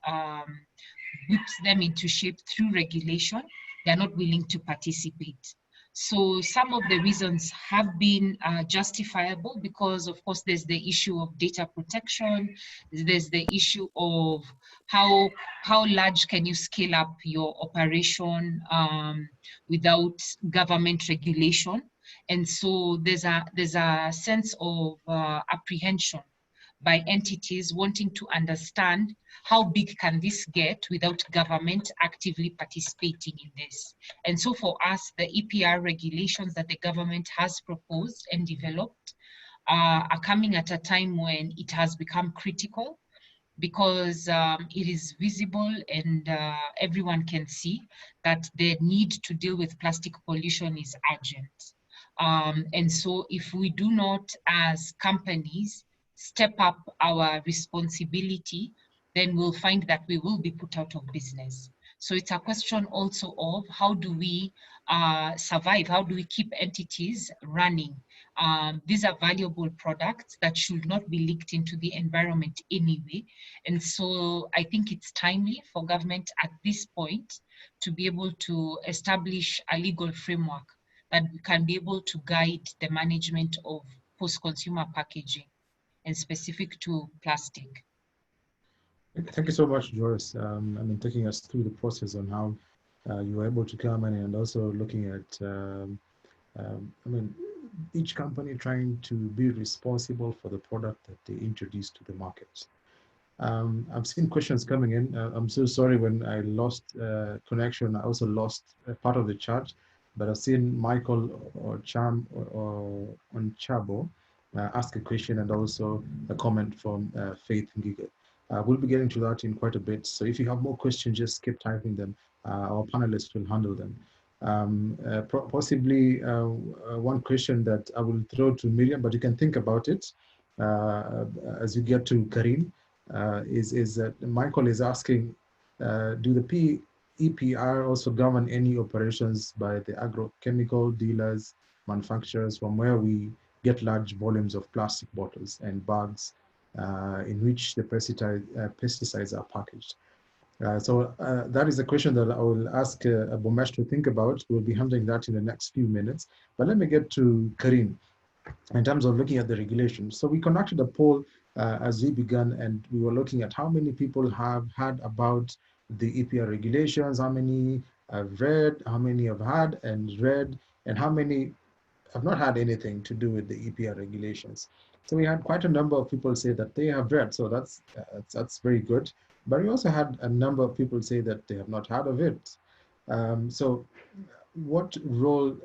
whips them into shape through regulation, they're not willing to participate. So some of the reasons have been justifiable because, of course, there's the issue of data protection. There's the issue of how large can you scale up your operation without government regulation. And so there's a sense of apprehension by entities wanting to understand how big can this get without government actively participating in this. And so for us, the EPR regulations that the government has proposed and developed are coming at a time when it has become critical, because it is visible and everyone can see that the need to deal with plastic pollution is urgent. And so if we do not, as companies, step up our responsibility, then we'll find that we will be put out of business. So it's a question also of how do we survive? How do we keep entities running? These are valuable products that should not be leaked into the environment anyway. And so I think it's timely for government at this point to be able to establish a legal framework that can be able to guide the management of post-consumer packaging and specific to plastic. Thank you so much, Joyce. I mean, taking us through the process on how you were able to come in, and also looking at, I mean, each company trying to be responsible for the product that they introduce to the market. I've seen questions coming in. I'm so sorry when I lost connection. I also lost part of the chat, but I've seen Michael or Cham or on Chabo ask a question, and also a comment from Faith Ngige. We'll be getting to that in quite a bit. So if you have more questions, just keep typing them. Our panelists will handle them. Possibly one question that I will throw to Miriam, but you can think about it as you get to Karim, is that Michael is asking, do the EPR also govern any operations by the agrochemical dealers, manufacturers, from where we get large volumes of plastic bottles and bags in which the pesticides are packaged? So that is a question that I will ask Bomesh to think about. We'll be handling that in the next few minutes. But let me get to Karim in terms of looking at the regulations. So we conducted a poll as we began, and we were looking at how many people have heard about the EPR regulations, how many have read, how many have had and read, and how many have not had anything to do with the EPR regulations. So we had quite a number of people say that they have read, so that's very good. But we also had a number of people say that they have not heard of it. So what role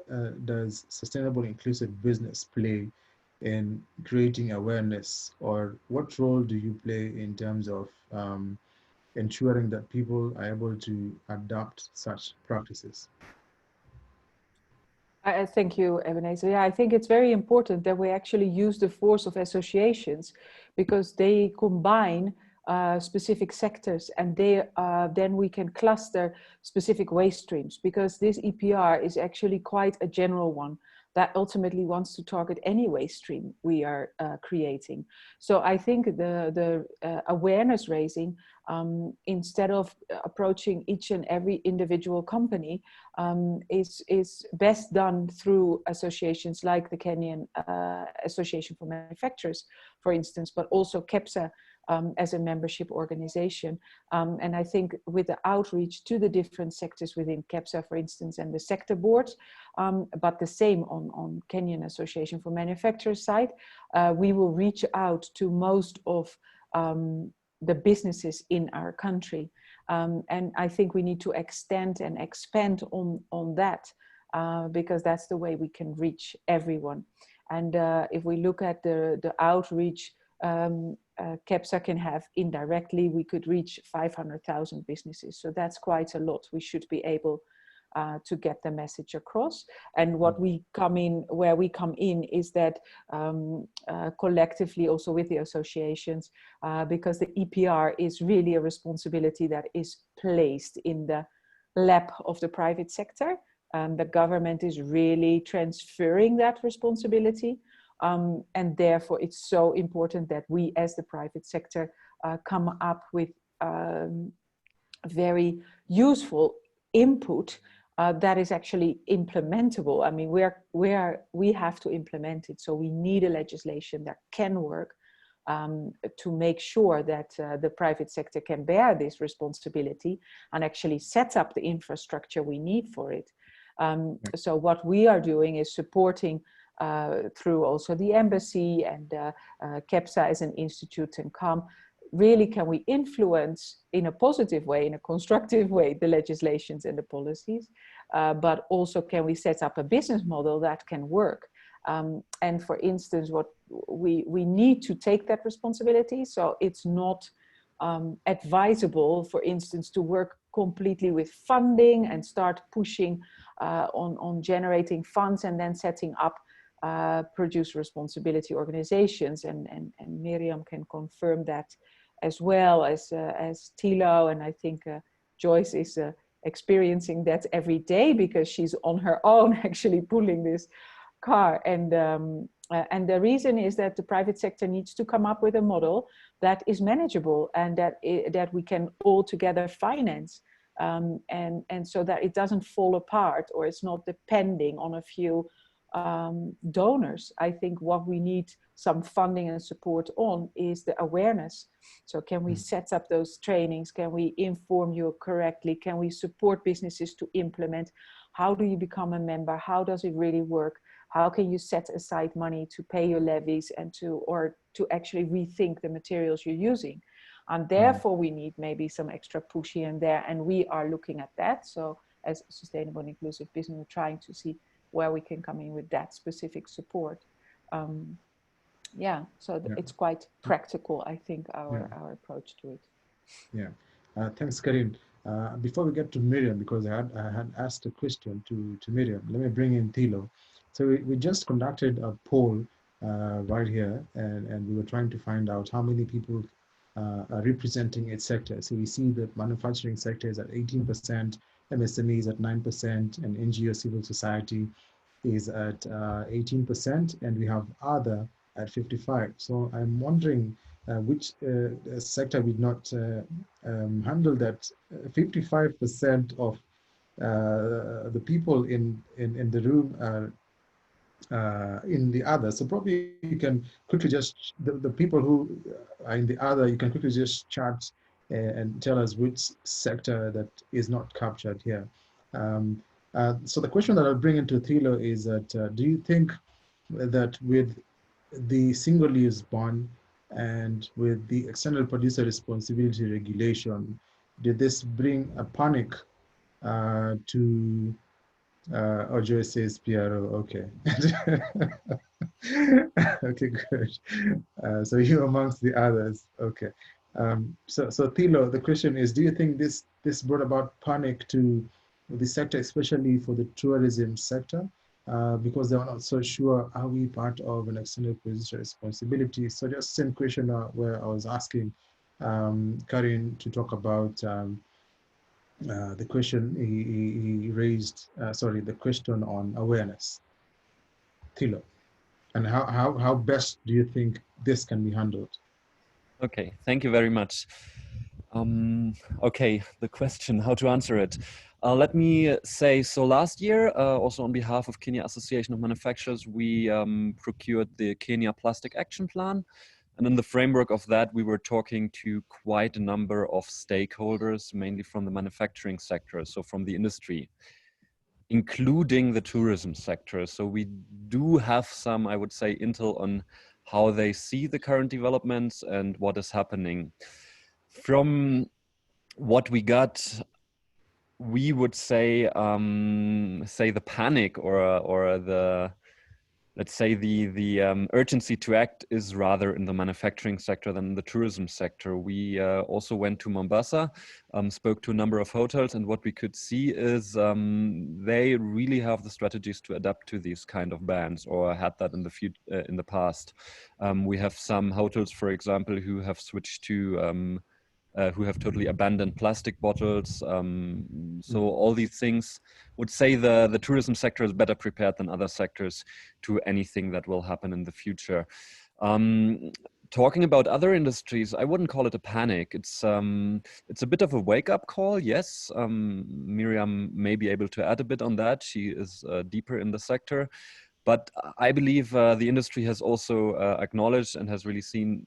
does sustainable inclusive business play in creating awareness, or what role do you play in terms of ensuring that people are able to adopt such practices? Thank you, Ebenezer. Yeah, I think it's very important that we actually use the force of associations, because they combine specific sectors, and then we can cluster specific waste streams, because this EPR is actually quite a general one that ultimately wants to target any waste stream we are creating. So I think the awareness raising, instead of approaching each and every individual company, is best done through associations like the Kenyan Association for Manufacturers, for instance, but also KEPSA as a membership organization. And I think with the outreach to the different sectors within KEPSA, for instance, and the sector boards, but the same on Kenyan Association for Manufacturers side, we will reach out to most of the businesses in our country. And I think we need to extend and expand on that, because that's the way we can reach everyone. And if we look at the outreach KEPSA can have indirectly, we could reach 500,000 businesses. So that's quite a lot. We should be able to get the message across. And what we where we come in is that collectively also with the associations, because the EPR is really a responsibility that is placed in the lap of the private sector. The government is really transferring that responsibility. And therefore it's so important that we as the private sector come up with very useful input that is actually implementable. I mean, we have to implement it. So we need a legislation that can work to make sure that the private sector can bear this responsibility and actually set up the infrastructure we need for it. So what we are doing is supporting through also the embassy and KEPSA as an institute and COM. Really, can we influence in a positive way, in a constructive way, the legislations and the policies, but also can we set up a business model that can work? And for instance, what we need to take that responsibility. So it's not advisable, for instance, to work completely with funding and start pushing on generating funds and then setting up producer responsibility organizations. And Miriam can confirm that, as well as Thilo, and I think Joyce is experiencing that every day because she's on her own actually pulling this car. And the reason is that the private sector needs to come up with a model that is manageable and that we can all together finance, and so that it doesn't fall apart or it's not depending on a few donors. I think what we need some funding and support on is the awareness. So can we set up those trainings? Can we inform you correctly? Can we support businesses to implement? How do you become a member? How does it really work? How can you set aside money to pay your levies and to actually rethink the materials you're using? And therefore we need maybe some extra push here and there, and we are looking at that. So as sustainable and inclusive business, we're trying to see where we can come in with that specific support. It's quite practical, I think, our approach to it. Yeah, thanks, Karin. Before we get to Miriam, because I had asked a question to Miriam, let me bring in Thilo. So we just conducted a poll right here, and we were trying to find out how many people are representing its sector. So we see the manufacturing sector is at 18%, MSMEs at 9%, and NGO civil society is at 18%, and we have other at 55%. So I'm wondering which sector would not handle that 55% of the people in the room are in the other. So probably you can quickly just, the people who are in the other, you can quickly just chart and tell us which sector that is not captured here. So the question that I'll bring into Thilo is that, do you think that with the single-use ban and with the external producer responsibility regulation, did this bring a panic to, or Joyce says PRO, okay. Okay, good. So you amongst the others, okay. So Thilo, the question is, do you think this brought about panic to the sector, especially for the tourism sector? Because they were not so sure, are we part of an external producer responsibility? So just same question where I was asking Karin to talk about the question he raised, the question on awareness. Thilo, and how best do you think this can be handled? Okay, thank you very much. Okay, the question, how to answer it. Let me say, so last year, also on behalf of Kenya Association of Manufacturers, we procured the Kenya Plastic Action Plan. And in the framework of that, we were talking to quite a number of stakeholders, mainly from the manufacturing sector, so from the industry, including the tourism sector. So we do have some, I would say, intel on how they see the current developments and what is happening. From what we got, we would say the panic or the, let's say the urgency to act is rather in the manufacturing sector than the tourism sector. We also went to Mombasa, spoke to a number of hotels, and what we could see is they really have the strategies to adapt to these kind of bans, or had that in the past. We have some hotels, for example, who have switched to who have totally abandoned plastic bottles. So all these things would say the tourism sector is better prepared than other sectors to anything that will happen in the future. talking about other industries, I wouldn't call it a panic. It's a bit of a wake-up call, yes. Miriam may be able to add a bit on that. She is deeper in the sector. But I believe the industry has also acknowledged and has really seen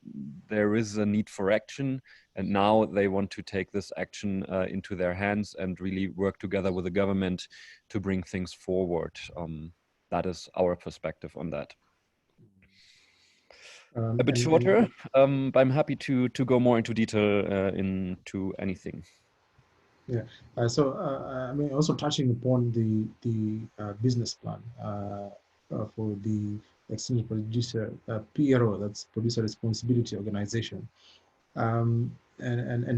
there is a need for action. And now they want to take this action into their hands and really work together with the government to bring things forward. That is our perspective on that. A bit shorter, but I'm happy to go more into detail into anything. Yeah. I mean, also touching upon the business plan for the extended producer PRO, that's Producer Responsibility Organization, and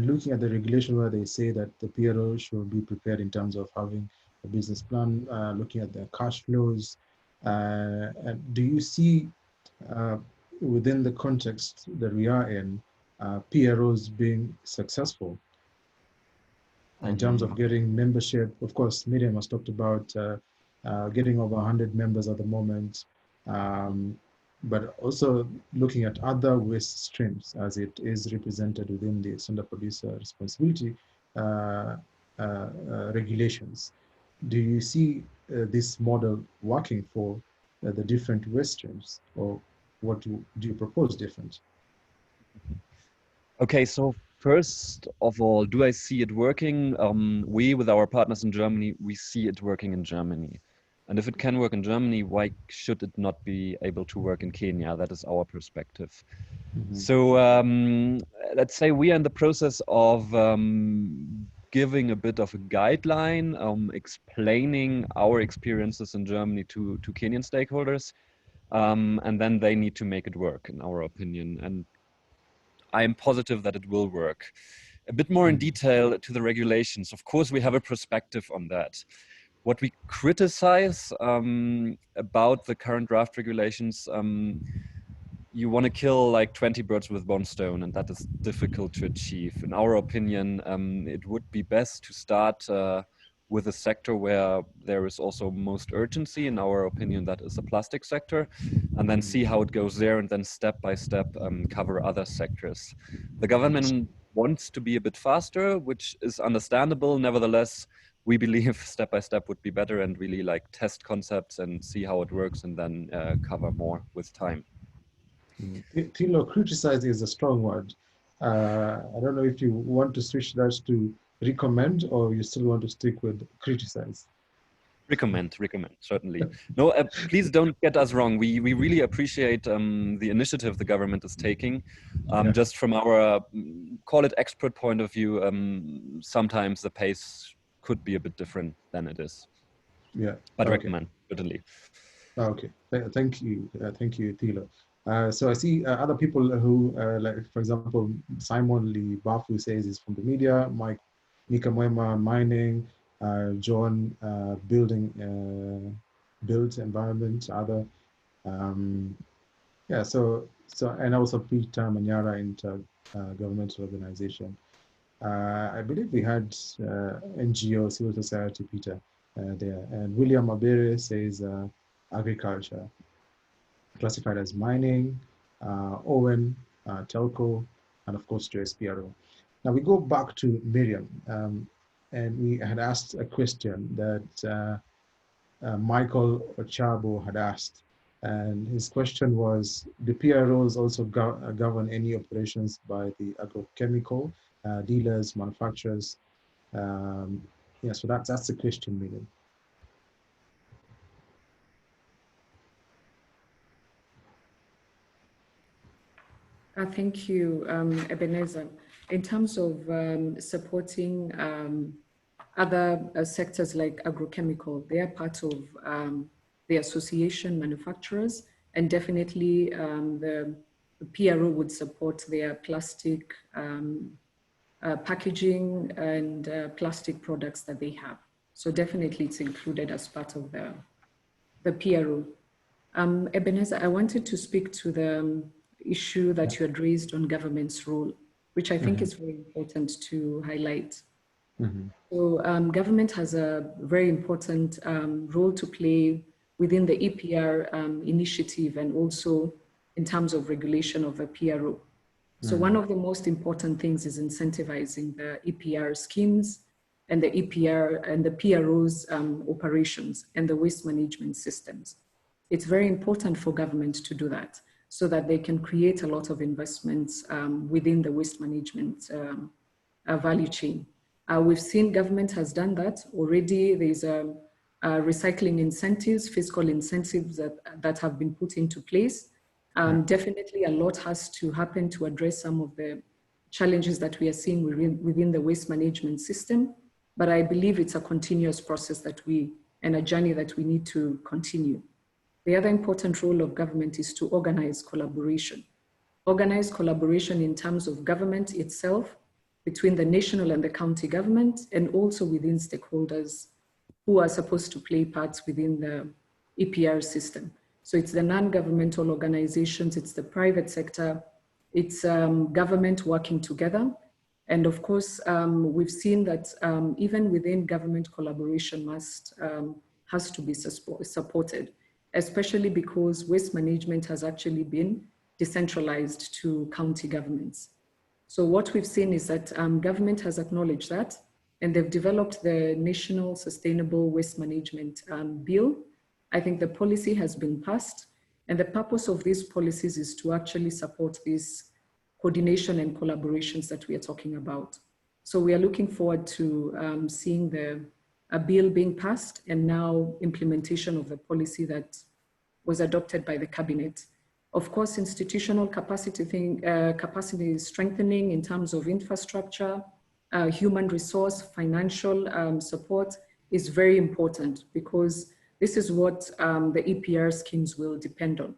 looking at the regulation where they say that the PRO should be prepared in terms of having a business plan, looking at their cash flows. And do you see within the context that we are in, PROs being successful in terms of getting membership? Of course, Miriam has talked about getting over 100 members at the moment, but also looking at other waste streams as it is represented within the Extended Producer Responsibility regulations. Do you see this model working for the different waste streams, or what do you propose different? Okay, so first of all, do I see it working? We, with our partners in Germany, we see it working in Germany. And if it can work in Germany, why should it not be able to work in Kenya? That is our perspective. Mm-hmm. So let's say we are in the process of giving a bit of a guideline, explaining our experiences in Germany to Kenyan stakeholders. And then they need to make it work, in our opinion. And I am positive that it will work. A bit more in detail to the regulations. Of course, we have a perspective on that. What we criticize about the current draft regulations, you want to kill like 20 birds with one stone, and that is difficult to achieve. In our opinion, it would be best to start with a sector where there is also most urgency. In our opinion, that is the plastic sector, and then see how it goes there, and then step by step cover other sectors. The government wants to be a bit faster, which is understandable. Nevertheless, we believe step by step would be better, and really like test concepts and see how it works, and then cover more with time. Thilo, criticize is a strong word. I don't know if you want to switch that to recommend, or you still want to stick with criticize. Recommend, certainly. No, please don't get us wrong. We really appreciate the initiative the government is taking. Just from our, call it expert point of view, sometimes the pace could be a bit different than it is. Yeah. But recommend, certainly. Okay, thank you, Thilo. So I see other people who, like, for example, Simon Lee Bafu says he's from the media, Mike Mika Mwema, mining, John, built environment, other, so and also Peter Manyara, intergovernmental organization. I believe we had NGO, civil society, Peter there, and William Abere says agriculture, classified as mining, Owen, telco, and of course Joyce PRO. Now we go back to Miriam, and we had asked a question that Michael Ochabo had asked, and his question was, do PROs also govern any operations by the agrochemical dealers, manufacturers? So that's the question, Miriam. Thank you, Ebenezer. In terms of supporting other sectors like agrochemical, they are part of the association manufacturers, and definitely the PRO would support their plastic packaging and plastic products that they have. So definitely it's included as part of the PRO. Ebenezer, I wanted to speak to the issue that you had raised on government's role, which I think is very important to highlight. So government has a very important role to play within the EPR initiative, and also in terms of regulation of a PRO. So one of the most important things is incentivizing the EPR schemes and the EPR and the PRO's operations and the waste management systems. It's very important for government to do that so that they can create a lot of investments within the waste management value chain. We've seen government has done that already. There's recycling incentives, fiscal incentives that have been put into place. Definitely a lot has to happen to address some of the challenges that we are seeing within the waste management system. But I believe it's a continuous process and a journey that we need to continue. The other important role of government is to organize collaboration. Organize collaboration in terms of government itself, between the national and the county government, and also within stakeholders who are supposed to play parts within the EPR system. So it's the non-governmental organizations, it's the private sector, it's government working together. And of course, we've seen that even within government collaboration has to be supported, especially because waste management has actually been decentralized to county governments. So what we've seen is that government has acknowledged that, and they've developed the National Sustainable Waste Management Bill. I think the policy has been passed, and the purpose of these policies is to actually support this coordination and collaborations that we are talking about. So we are looking forward to seeing a bill being passed and now implementation of the policy that was adopted by the cabinet. Of course, institutional capacity strengthening in terms of infrastructure, human resource, financial support is very important, because this is what the EPR schemes will depend on.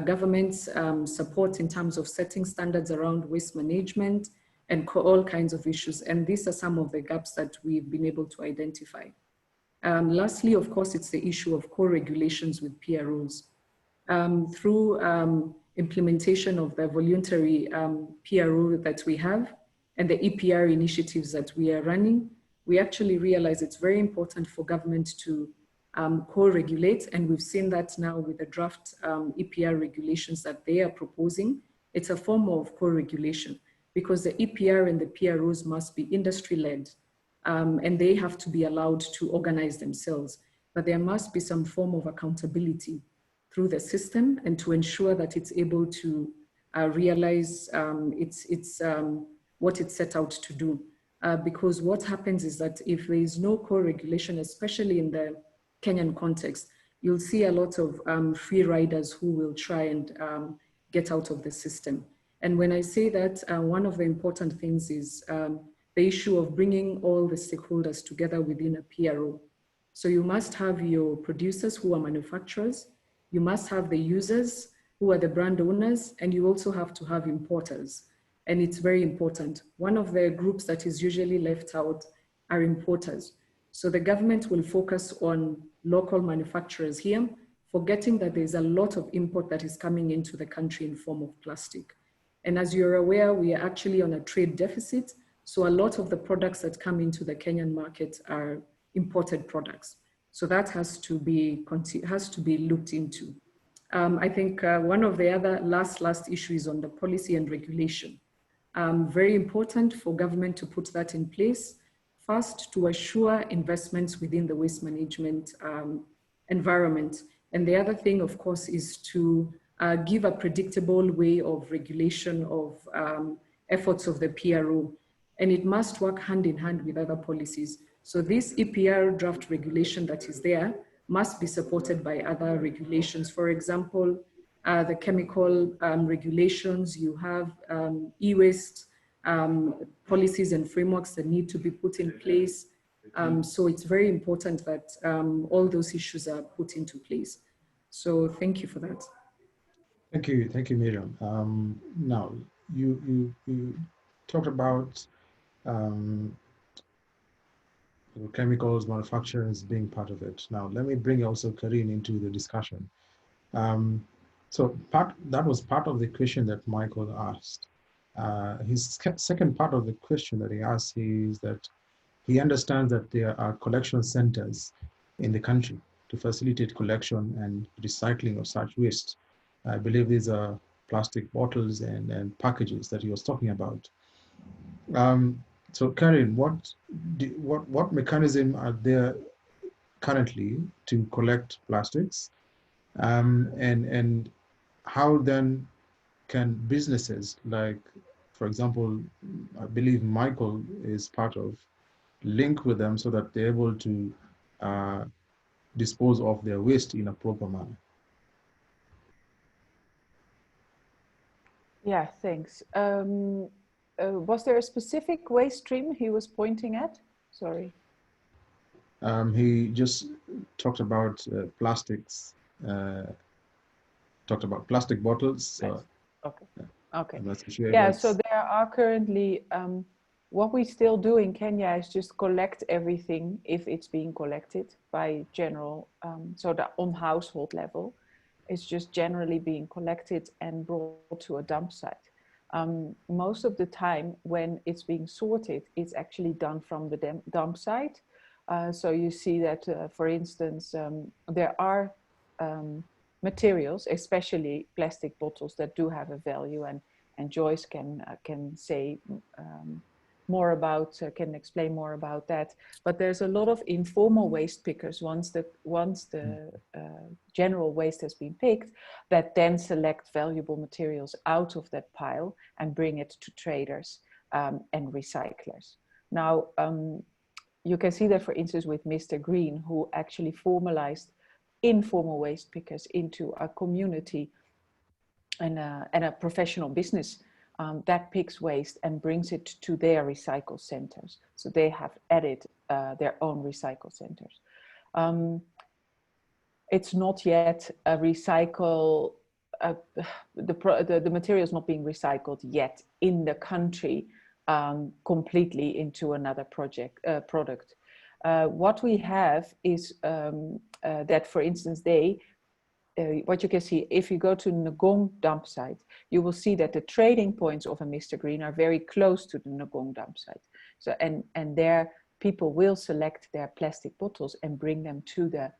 Government's support in terms of setting standards around waste management and all kinds of issues. And these are some of the gaps that we've been able to identify. Lastly, of course, it's the issue of co-regulations with PROs. Through implementation of the voluntary PRO that we have and the EPR initiatives that we are running, we actually realize it's very important for government to co-regulate, and we've seen that now with the draft EPR regulations that they are proposing. It's a form of co-regulation, because the EPR and the PROs must be industry-led, and they have to be allowed to organize themselves, but there must be some form of accountability through the system, and to ensure that it's able to realize what it's set out to do. Because what happens is that if there is no co-regulation, especially in the Kenyan context, you'll see a lot of free riders who will try and get out of the system. And when I say that, one of the important things is the issue of bringing all the stakeholders together within a PRO. So you must have your producers who are manufacturers, you must have the users who are the brand owners, and you also have to have importers. And it's very important. One of the groups that is usually left out are importers. So the government will focus on local manufacturers here, forgetting that there's a lot of import that is coming into the country in form of plastic. And as you're aware, we are actually on a trade deficit. So a lot of the products that come into the Kenyan market are imported products. So that has to be looked into. I think one of the other last issues on the policy and regulation. Very important for government to put that in place. First, to assure investments within the waste management environment. And the other thing, of course, is to give a predictable way of regulation of efforts of the PRO. And it must work hand in hand with other policies. So this EPR draft regulation that is there must be supported by other regulations. For example, the chemical regulations, you have e-waste policies and frameworks that need to be put in place. So it's very important that all those issues are put into place. So thank you for that. Thank you, Miriam. Now, you talked about chemicals manufacturers being part of it. Now, let me bring also Karine into the discussion. So that was part of the question that Michael asked. His second part of the question that he asked is that he understands that there are collection centers in the country to facilitate collection and recycling of such waste. I believe these are plastic bottles and packages that he was talking about. So Karin, what mechanism are there currently to collect plastics? And how then can businesses like, for example, I believe Michael is part of, link with them so that they're able to dispose of their waste in a proper manner? Yeah, thanks. Was there a specific waste stream he was pointing at? Sorry. He just talked about plastics, talked about plastic bottles. So, okay. Okay. sure Yeah, so there are currently, what we still do in Kenya is just collect everything if it's being collected by general, so that on household level, it's just generally being collected and brought to a dump site. Most of the time when it's being sorted, it's actually done from the dump site. So you see that, for instance, there are materials, especially plastic bottles, that do have a value, and Joyce can say more about, can explain more about that. But there's a lot of informal waste pickers once the general waste has been picked, that then select valuable materials out of that pile and bring it to traders and recyclers. Now, you can see that, for instance, with Mr. Green, who actually formalized informal waste pickers into a community and a professional business that picks waste and brings it to their recycle centers. So they have added their own recycle centers. It's not yet a recycle, the material is not being recycled yet in the country completely into another product. What we have is that, for instance, what you can see, if you go to Ngong dump site, you will see that the trading points of a Mr. Green are very close to the Ngong dump site. So, and there people will select their plastic bottles and bring them to the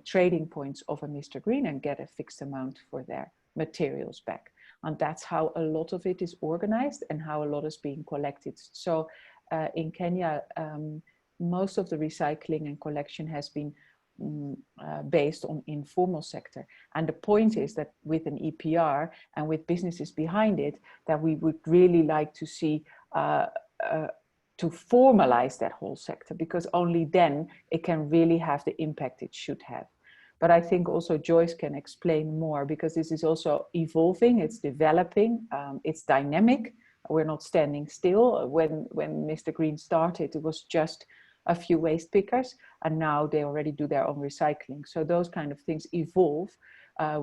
trading points of a Mr. Green and get a fixed amount for their materials back. And that's how a lot of it is organized and how a lot is being collected. So in Kenya, most of the recycling and collection has been based on informal sector. And the point is that with an EPR and with businesses behind it, that we would really like to see to formalize that whole sector, because only then it can really have the impact it should have. But I think also Joyce can explain more, because this is also evolving, it's developing, it's dynamic. We're not standing still. When Mr. Green started, it was just a few waste pickers, and now they already do their own recycling. So those kind of things evolve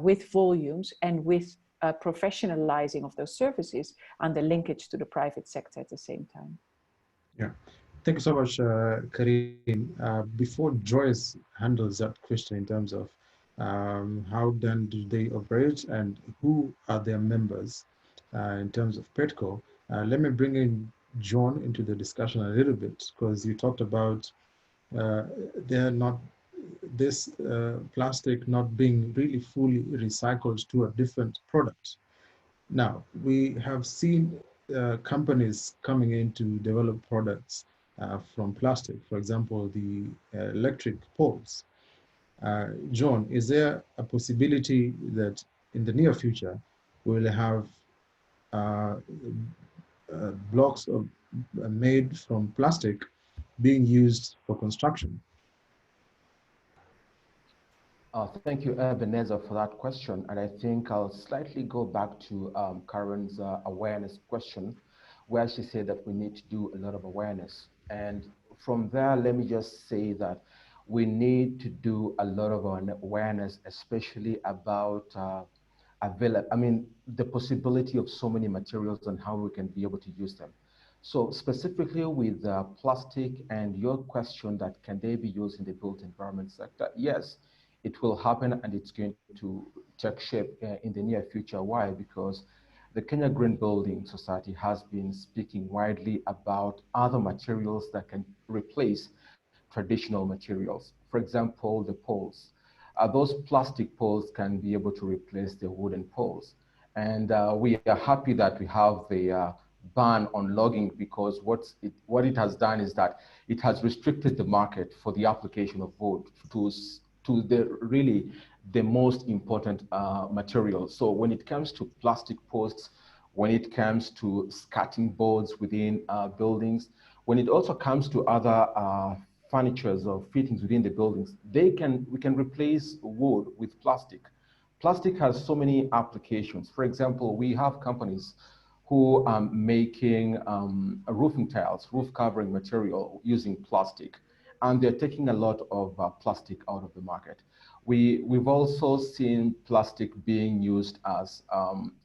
with volumes and with professionalizing of those services and the linkage to the private sector at the same time. Yeah, thank you so much, Karim. Before Joyce handles that question in terms of how then do they operate and who are their members in terms of PETCO, let me bring in John into the discussion a little bit, because you talked about they're not, this plastic not being really fully recycled to a different product. Now, we have seen companies coming in to develop products from plastic, for example, the electric poles. John, is there a possibility that in the near future we'll have blocks made from plastic being used for construction? Thank you, Ebenezer, for that question. And I think I'll slightly go back to Karen's awareness question, where she said that we need to do a lot of awareness. And from there, let me just say that we need to do a lot of awareness, especially about the possibility of so many materials and how we can be able to use them. So specifically with plastic and your question that can they be used in the built environment sector? Yes, it will happen, and it's going to take shape in the near future. Why? Because the Kenya Green Building Society has been speaking widely about other materials that can replace traditional materials. For example, the poles. those plastic poles can be able to replace the wooden poles. And we are happy that we have the ban on logging, because what it has done is that it has restricted the market for the application of wood to really the most important material. So when it comes to plastic posts, when it comes to skirting boards within buildings, when it also comes to other furnitures or fittings within the buildings, we can replace wood with plastic. Plastic has so many applications. For example, we have companies who are making roofing tiles, roof covering material using plastic, and they're taking a lot of plastic out of the market. We've also seen plastic being used as,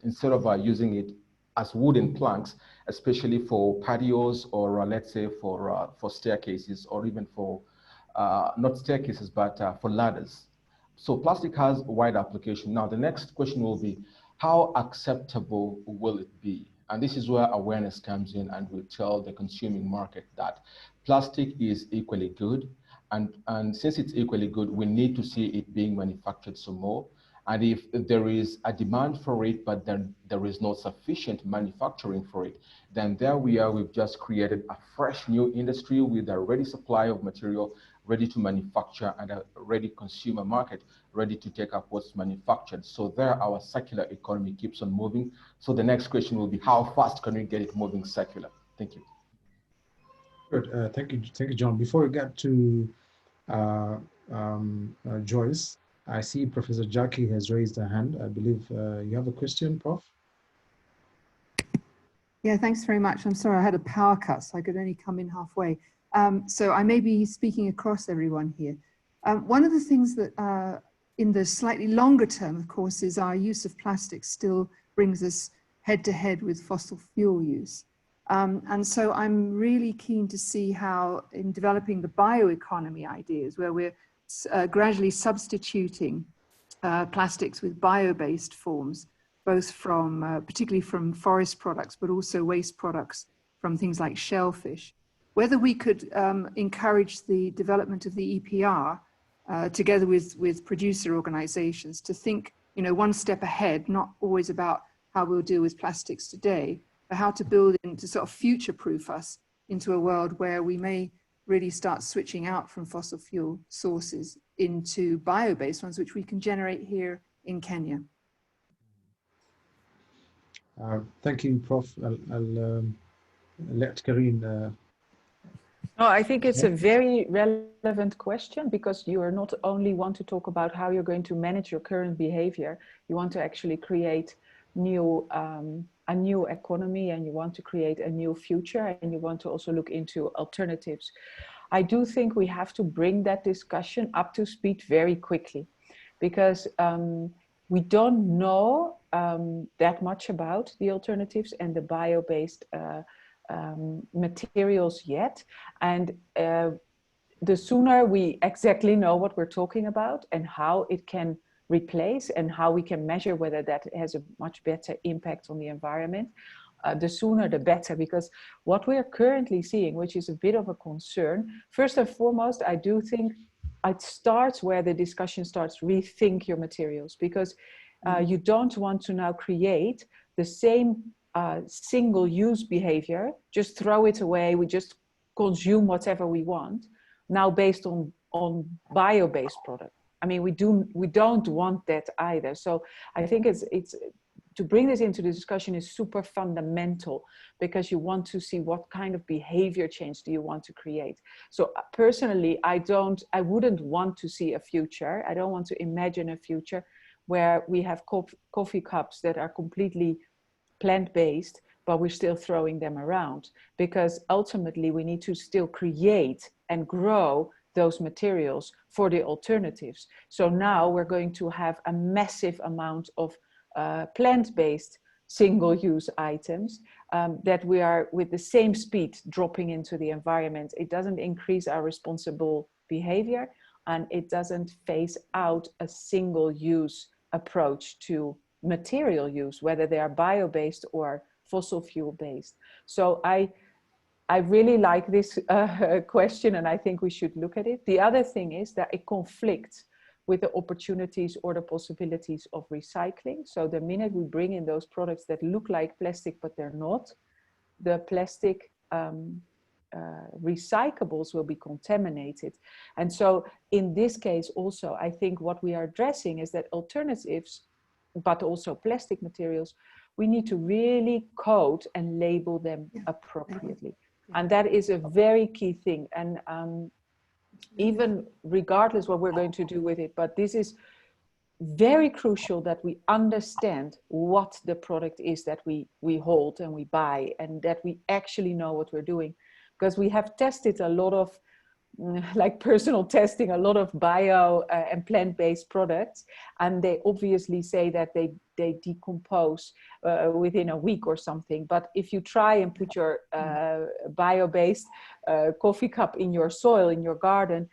instead of using it as wooden planks, especially for patios, or let's say for staircases, or even for, not staircases, but for ladders. So plastic has a wide application. Now, the next question will be, how acceptable will it be? And this is where awareness comes in, and we'll tell the consuming market that plastic is equally good. And since it's equally good, we need to see it being manufactured some more. And if there is a demand for it, but then there is no sufficient manufacturing for it, then there we are, we've just created a fresh new industry with a ready supply of material, ready to manufacture, and a ready consumer market, ready to take up what's manufactured. So there our circular economy keeps on moving. So the next question will be, how fast can we get it moving circular? Thank you. Good, thank you, John. Before we get to Joyce, I see Professor Jackie has raised her hand. I believe you have a question, Prof? Yeah, thanks very much. I'm sorry, I had a power cut, so I could only come in halfway. So I may be speaking across everyone here. One of the things that in the slightly longer term, of course, is our use of plastic still brings us head to head with fossil fuel use. And so I'm really keen to see how, in developing the bioeconomy ideas, where we're gradually substituting plastics with bio-based forms, both from, particularly from forest products, but also waste products from things like shellfish, whether we could encourage the development of the EPR together with producer organizations to think, one step ahead, not always about how we'll deal with plastics today, but how to build in to sort of future-proof us into a world where we may really start switching out from fossil fuel sources into bio-based ones, which we can generate here in Kenya. Thank you, Prof. I'll let Karine. No, I think it's a very relevant question, because you are not only want to talk about how you're going to manage your current behavior, you want to actually create a new economy, and you want to create a new future, and you want to also look into alternatives. I do think we have to bring that discussion up to speed very quickly, because we don't know that much about the alternatives and the bio-based materials yet. And the sooner we exactly know what we're talking about and how it can replace and how we can measure whether that has a much better impact on the environment, the sooner the better. Because what we're currently seeing, which is a bit of a concern, first and foremost, I do think it starts where the discussion starts, rethink your materials, because you don't want to now create the same single-use behavior, just throw it away, we just consume whatever we want, now based on bio-based products. I mean, we don't want that either. So I think it's to bring this into the discussion is super fundamental, because you want to see what kind of behavior change do you want to create. So personally, I wouldn't want to see a future. I don't want to imagine a future where we have coffee cups that are completely plant-based, but we're still throwing them around, because ultimately we need to still create and grow those materials for the alternatives. So now we're going to have a massive amount of plant-based single-use items that we are with the same speed dropping into the environment. It doesn't increase our responsible behavior, and it doesn't phase out a single-use approach to material use, whether they are bio-based or fossil fuel-based. So I really like this question, and I think we should look at it. The other thing is that it conflicts with the opportunities or the possibilities of recycling. So the minute we bring in those products that look like plastic, but they're not, the plastic recyclables will be contaminated. And so in this case also, I think what we are addressing is that alternatives, but also plastic materials, we need to really code and label them appropriately. And that is a very key thing. And even regardless what we're going to do with it, but this is very crucial that we understand what the product is that we hold and we buy, and that we actually know what we're doing. Because we have tested a lot of, like personal testing, a lot of bio and plant-based products, and they obviously say that they decompose within a week or something. But if you try and put your bio-based coffee cup in your soil, in your garden,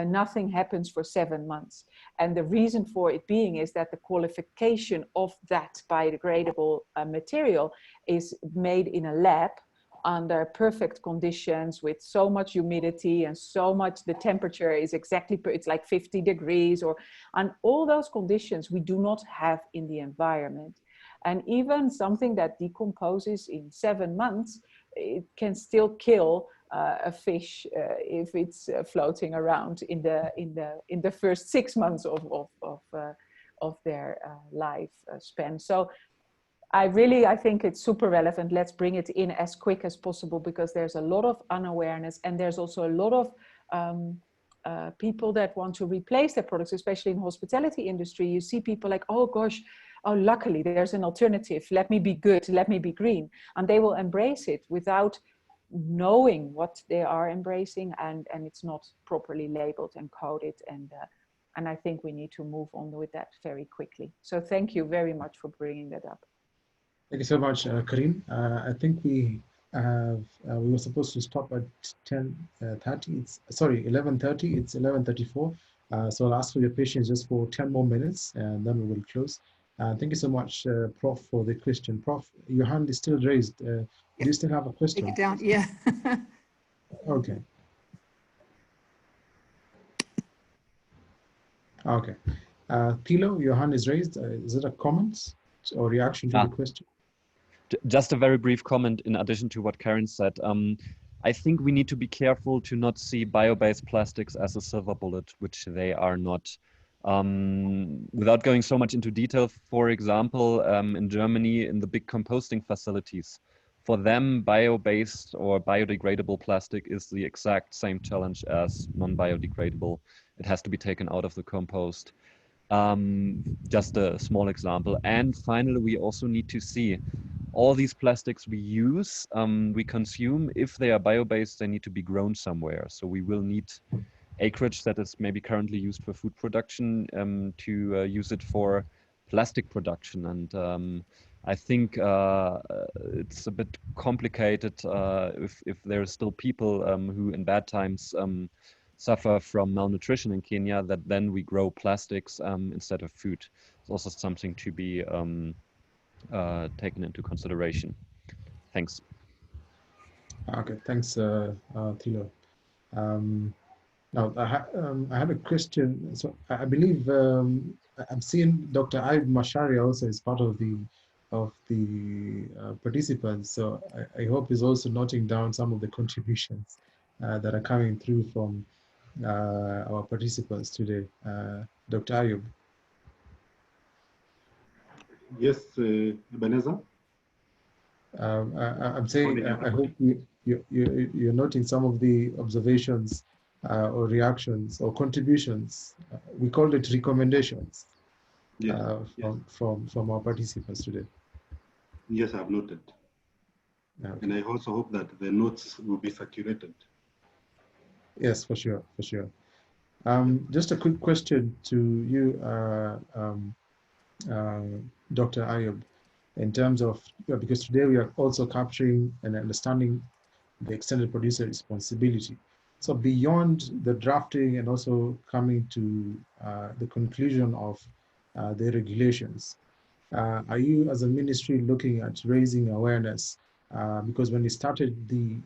nothing happens for 7 months. And the reason for it being is that the qualification of that biodegradable material is made in a lab under perfect conditions with so much humidity and so much, the temperature is exactly, it's like 50 degrees, or, and all those conditions we do not have in the environment. And even something that decomposes in 7 months, it can still kill a fish if it's floating around in the first 6 months of their life span. So I think it's super relevant. Let's bring it in as quick as possible, because there's a lot of unawareness, and there's also a lot of people that want to replace their products, especially in hospitality industry. You see people like, oh gosh, oh, luckily there's an alternative. Let me be good, let me be green. And they will embrace it without knowing what they are embracing, and it's not properly labeled and coded. And I think we need to move on with that very quickly. So thank you very much for bringing that up. Thank you so much, Karin. I think we were supposed to stop at 10:30. It's 11:30. It's 11:34. So I'll ask for your patience just for 10 more minutes, and then we will close. Thank you so much, Prof, for the question. Prof, your hand is still raised. Do you still have a question? Take it down. Yeah. Okay. Okay. Thilo, your hand is raised. Is it a comment or reaction to the question? Just a very brief comment in addition to what Karen said. I think we need to be careful to not see bio-based plastics as a silver bullet, which they are not. Without going so much into detail, for example, in Germany, in the big composting facilities, for them, bio-based or biodegradable plastic is the exact same challenge as non-biodegradable. It has to be taken out of the compost. Just a small example. And finally, we also need to see all these plastics we use, we consume, if they are bio-based, they need to be grown somewhere. So we will need acreage that is maybe currently used for food production to use it for plastic production. And I think it's a bit complicated if there are still people who in bad times suffer from malnutrition in Kenya, that then we grow plastics instead of food. It's also something to be taken into consideration. Thanks. Okay, thanks, Thilo. Now, I had a question. So I believe I'm seeing Dr. Aib Mashari also is part of the participants. So I hope he's also noting down some of the contributions that are coming through from our participants today. Dr. Ayub. Yes, Ebenezer. I'm saying I hope you're noting some of the observations or reactions or contributions. We called it recommendations from our participants today. Yes, I've noted. Okay. And I also hope that the notes will be circulated. Yes, for sure, for sure. Just a quick question to you, Dr. Ayub, in terms of, because today we are also capturing and understanding the extended producer responsibility. So beyond the drafting and also coming to the conclusion of the regulations, are you as a ministry looking at raising awareness? Because when we started the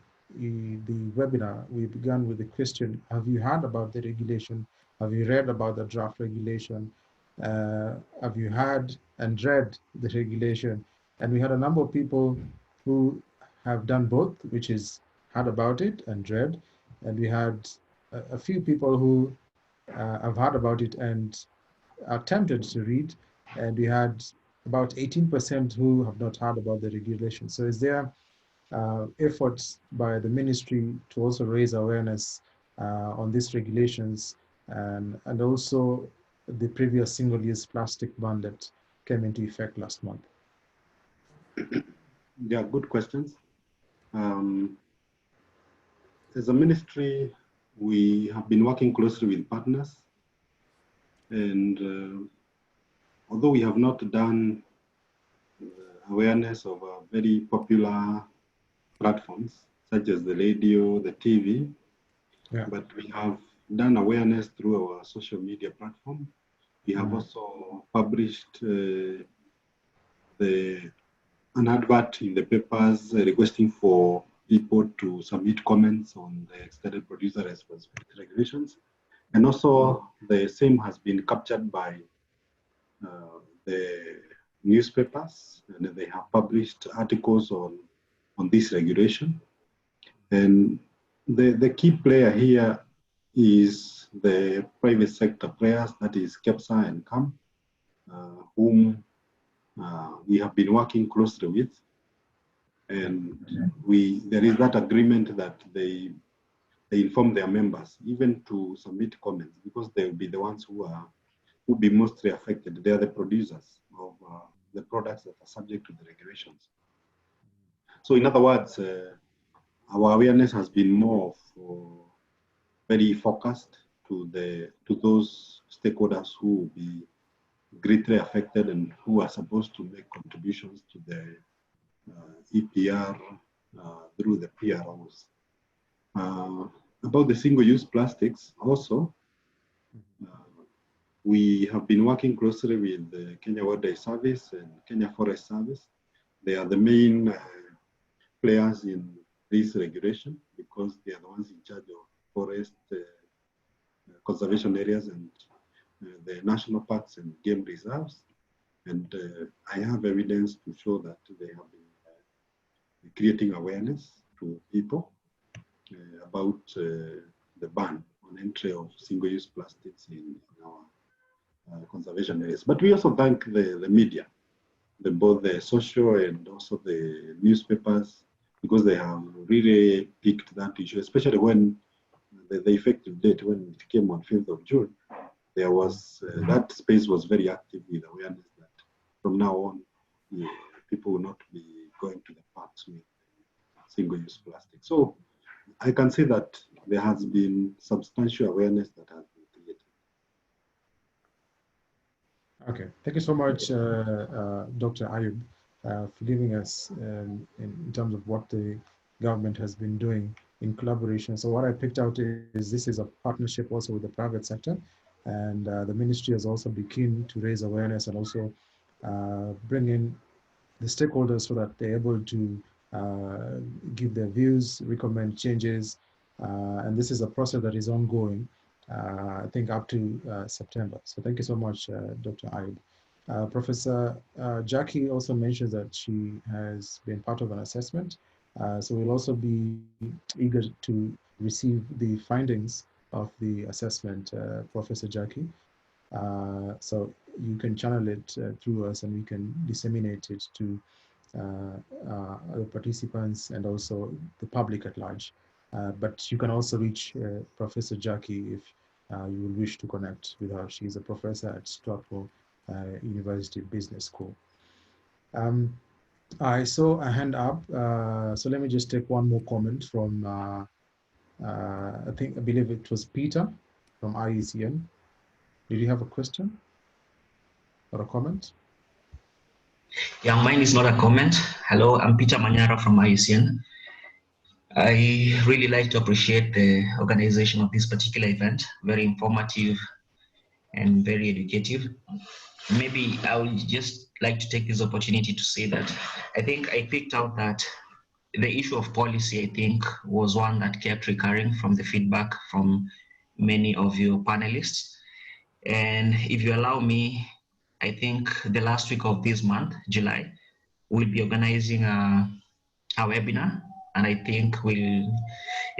webinar, we began with the question, have you heard about the regulation Have you read about the draft regulation? Have you had and read the regulation? And we had a number of people who have done both, which is heard about it and read. And we had a few people who have heard about it and are tempted to read. And we had about 18% who have not heard about the regulation. So is there efforts by the ministry to also raise awareness on these regulations and also the previous single-use plastic ban that came into effect last month? Yeah, good questions. As a ministry, we have been working closely with partners, and although we have not done awareness of very popular platforms such as the radio, the TV, but we have done awareness through our social media platform. We have also published an advert in the papers requesting for people to submit comments on the extended producer responsibility regulations. And also the same has been captured by the newspapers, and they have published articles on this regulation. And the key player here is the private sector players, that is KEPSA and CAM, whom we have been working closely with. And there is that agreement that they inform their members even to submit comments, because they will be the ones who will be mostly affected. They are the producers of the products that are subject to the regulations. So in other words, our awareness has been more very focused to those stakeholders who will be greatly affected and who are supposed to make contributions to the EPR through the PROs. About the single-use plastics also, we have been working closely with the Kenya Wildlife Service and Kenya Forest Service. They are the main players in this regulation because they are the ones in charge of forest conservation areas and the national parks and game reserves. And I have evidence to show that they have been creating awareness to people about the ban on entry of single-use plastics in our conservation areas. But we also thank the media, both the social and also the newspapers, because they have really picked that issue, especially when the effective date, when it came on 5th of June, there was, that space was very active with awareness that from now on, people will not be going to the parks with single-use plastic. So I can say that there has been substantial awareness that has been created. Okay, thank you so much, Dr. Ayub, for giving us in terms of what the government has been doing in collaboration. So what I picked out is this is a partnership also with the private sector, and the ministry has also been keen to raise awareness and also bring in the stakeholders so that they're able to give their views, recommend changes, and this is a process that is ongoing, I think up to September. So thank you so much, Dr. Ayub. Professor Jackie also mentioned that she has been part of an assessment. So we'll also be eager to receive the findings of the assessment, Professor Jackie. So you can channel it through us and we can disseminate it to other participants and also the public at large. But you can also reach Professor Jackie if you will wish to connect with her. She's a professor at Stratford University Business School. I saw a hand up, so let me just take one more comment from, I believe it was Peter from IECN. Did you have a question or a comment? Yeah, mine is not a comment. Hello, I'm Peter Manyara from IECN. I really like to appreciate the organization of this particular event, very informative and very educative. Maybe I would just like to take this opportunity to say that I think I picked out that the issue of policy, I think, was one that kept recurring from the feedback from many of your panelists. And if you allow me, I think the last week of this month, July, we'll be organizing a webinar, and I think we'll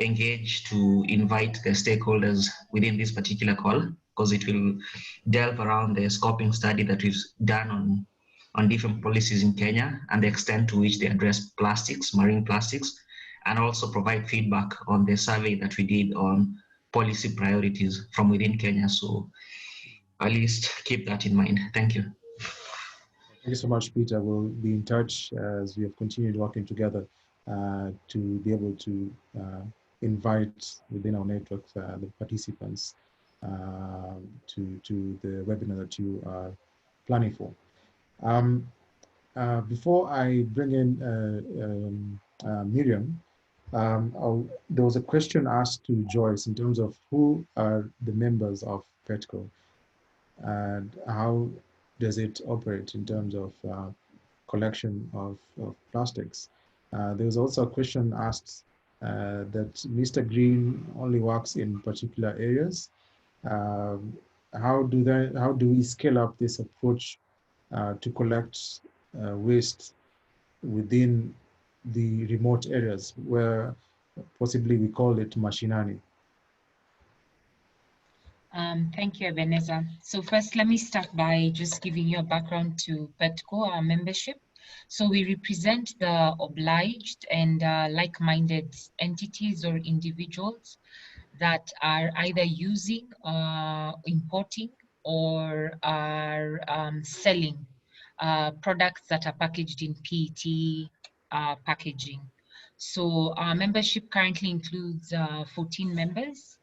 engage to invite the stakeholders within this particular call, because it will delve around the scoping study that we've done on different policies in Kenya and the extent to which they address plastics, marine plastics, and also provide feedback on the survey that we did on policy priorities from within Kenya. So at least keep that in mind. Thank you. Thank you so much, Peter. We'll be in touch as we have continued working together to be able to invite within our network the participants to the webinar that you are planning for. Before I bring in Miriam, there was a question asked to Joyce in terms of who are the members of PETCO and how does it operate in terms of collection of plastics. There was also a question asked that Mr. Green only works in particular areas. How do we scale up this approach to collect waste within the remote areas where possibly we call it mashinani? Thank you, Ebenezer. So first, let me start by just giving you a background to PETCO, our membership. So we represent the obliged and like-minded entities or individuals that are either using, importing, or are selling products that are packaged in PET packaging. So our membership currently includes 14 members.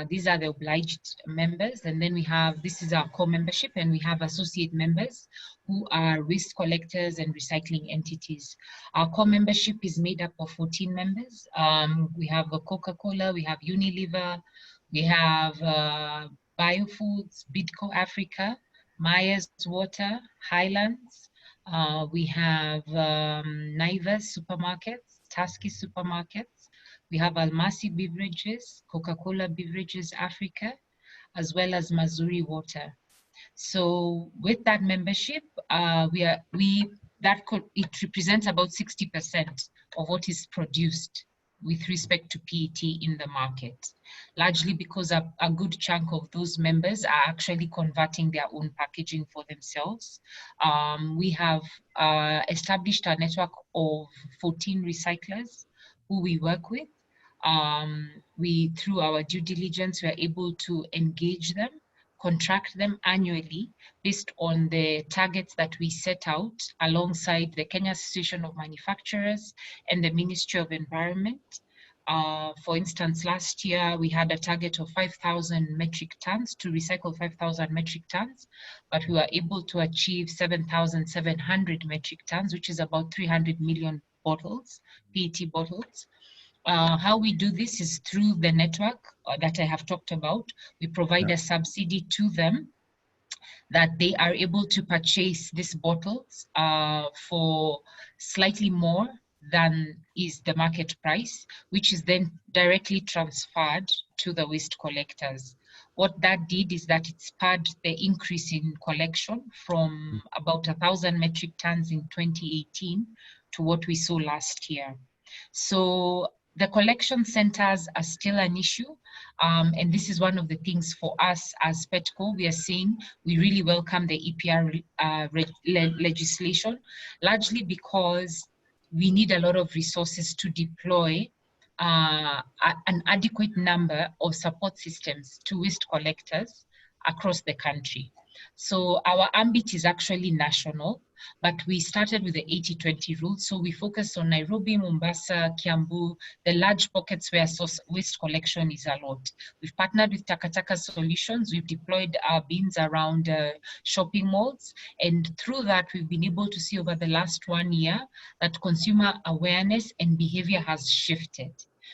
These are the obliged members, and then we have, this is our core membership, and we have associate members who are waste collectors and recycling entities. Our core membership is made up of 14 members. We have Coca-Cola, we have Unilever, we have Biofoods, Bidco Africa, Myers Water, Highlands, we have Naivas Supermarkets, Tusky Supermarkets, we have Almasi Beverages, Coca-Cola Beverages Africa, as well as Mazuri Water. So with that membership, it represents about 60% of what is produced with respect to PET in the market, largely because a good chunk of those members are actually converting their own packaging for themselves. We have established a network of 14 recyclers who we work with. Through our due diligence, we are able to engage them, contract them annually based on the targets that we set out alongside the Kenya Association of Manufacturers and the Ministry of Environment. For instance, last year we had a target of 5,000 metric tons to recycle 5,000 metric tons, but we were able to achieve 7,700 metric tons, which is about 300 million bottles, PET bottles. How we do this is through the network that I have talked about. We provide a subsidy to them that they are able to purchase these bottles for slightly more than is the market price, which is then directly transferred to the waste collectors. What that did is that it spurred the increase in collection from about 1,000 metric tons in 2018 to what we saw last year. So the collection centers are still an issue, and this is one of the things for us as PETCO. We are saying we really welcome the EPR legislation, largely because we need a lot of resources to deploy an adequate number of support systems to waste collectors across the country. So our ambit is actually national, but we started with the 80-20 rule. So we focus on Nairobi, Mombasa, Kiambu, the large pockets where waste collection is a lot. We've partnered with Takataka Solutions. We've deployed our bins around shopping malls. And through that, we've been able to see over the last 1 year that consumer awareness and behavior has shifted.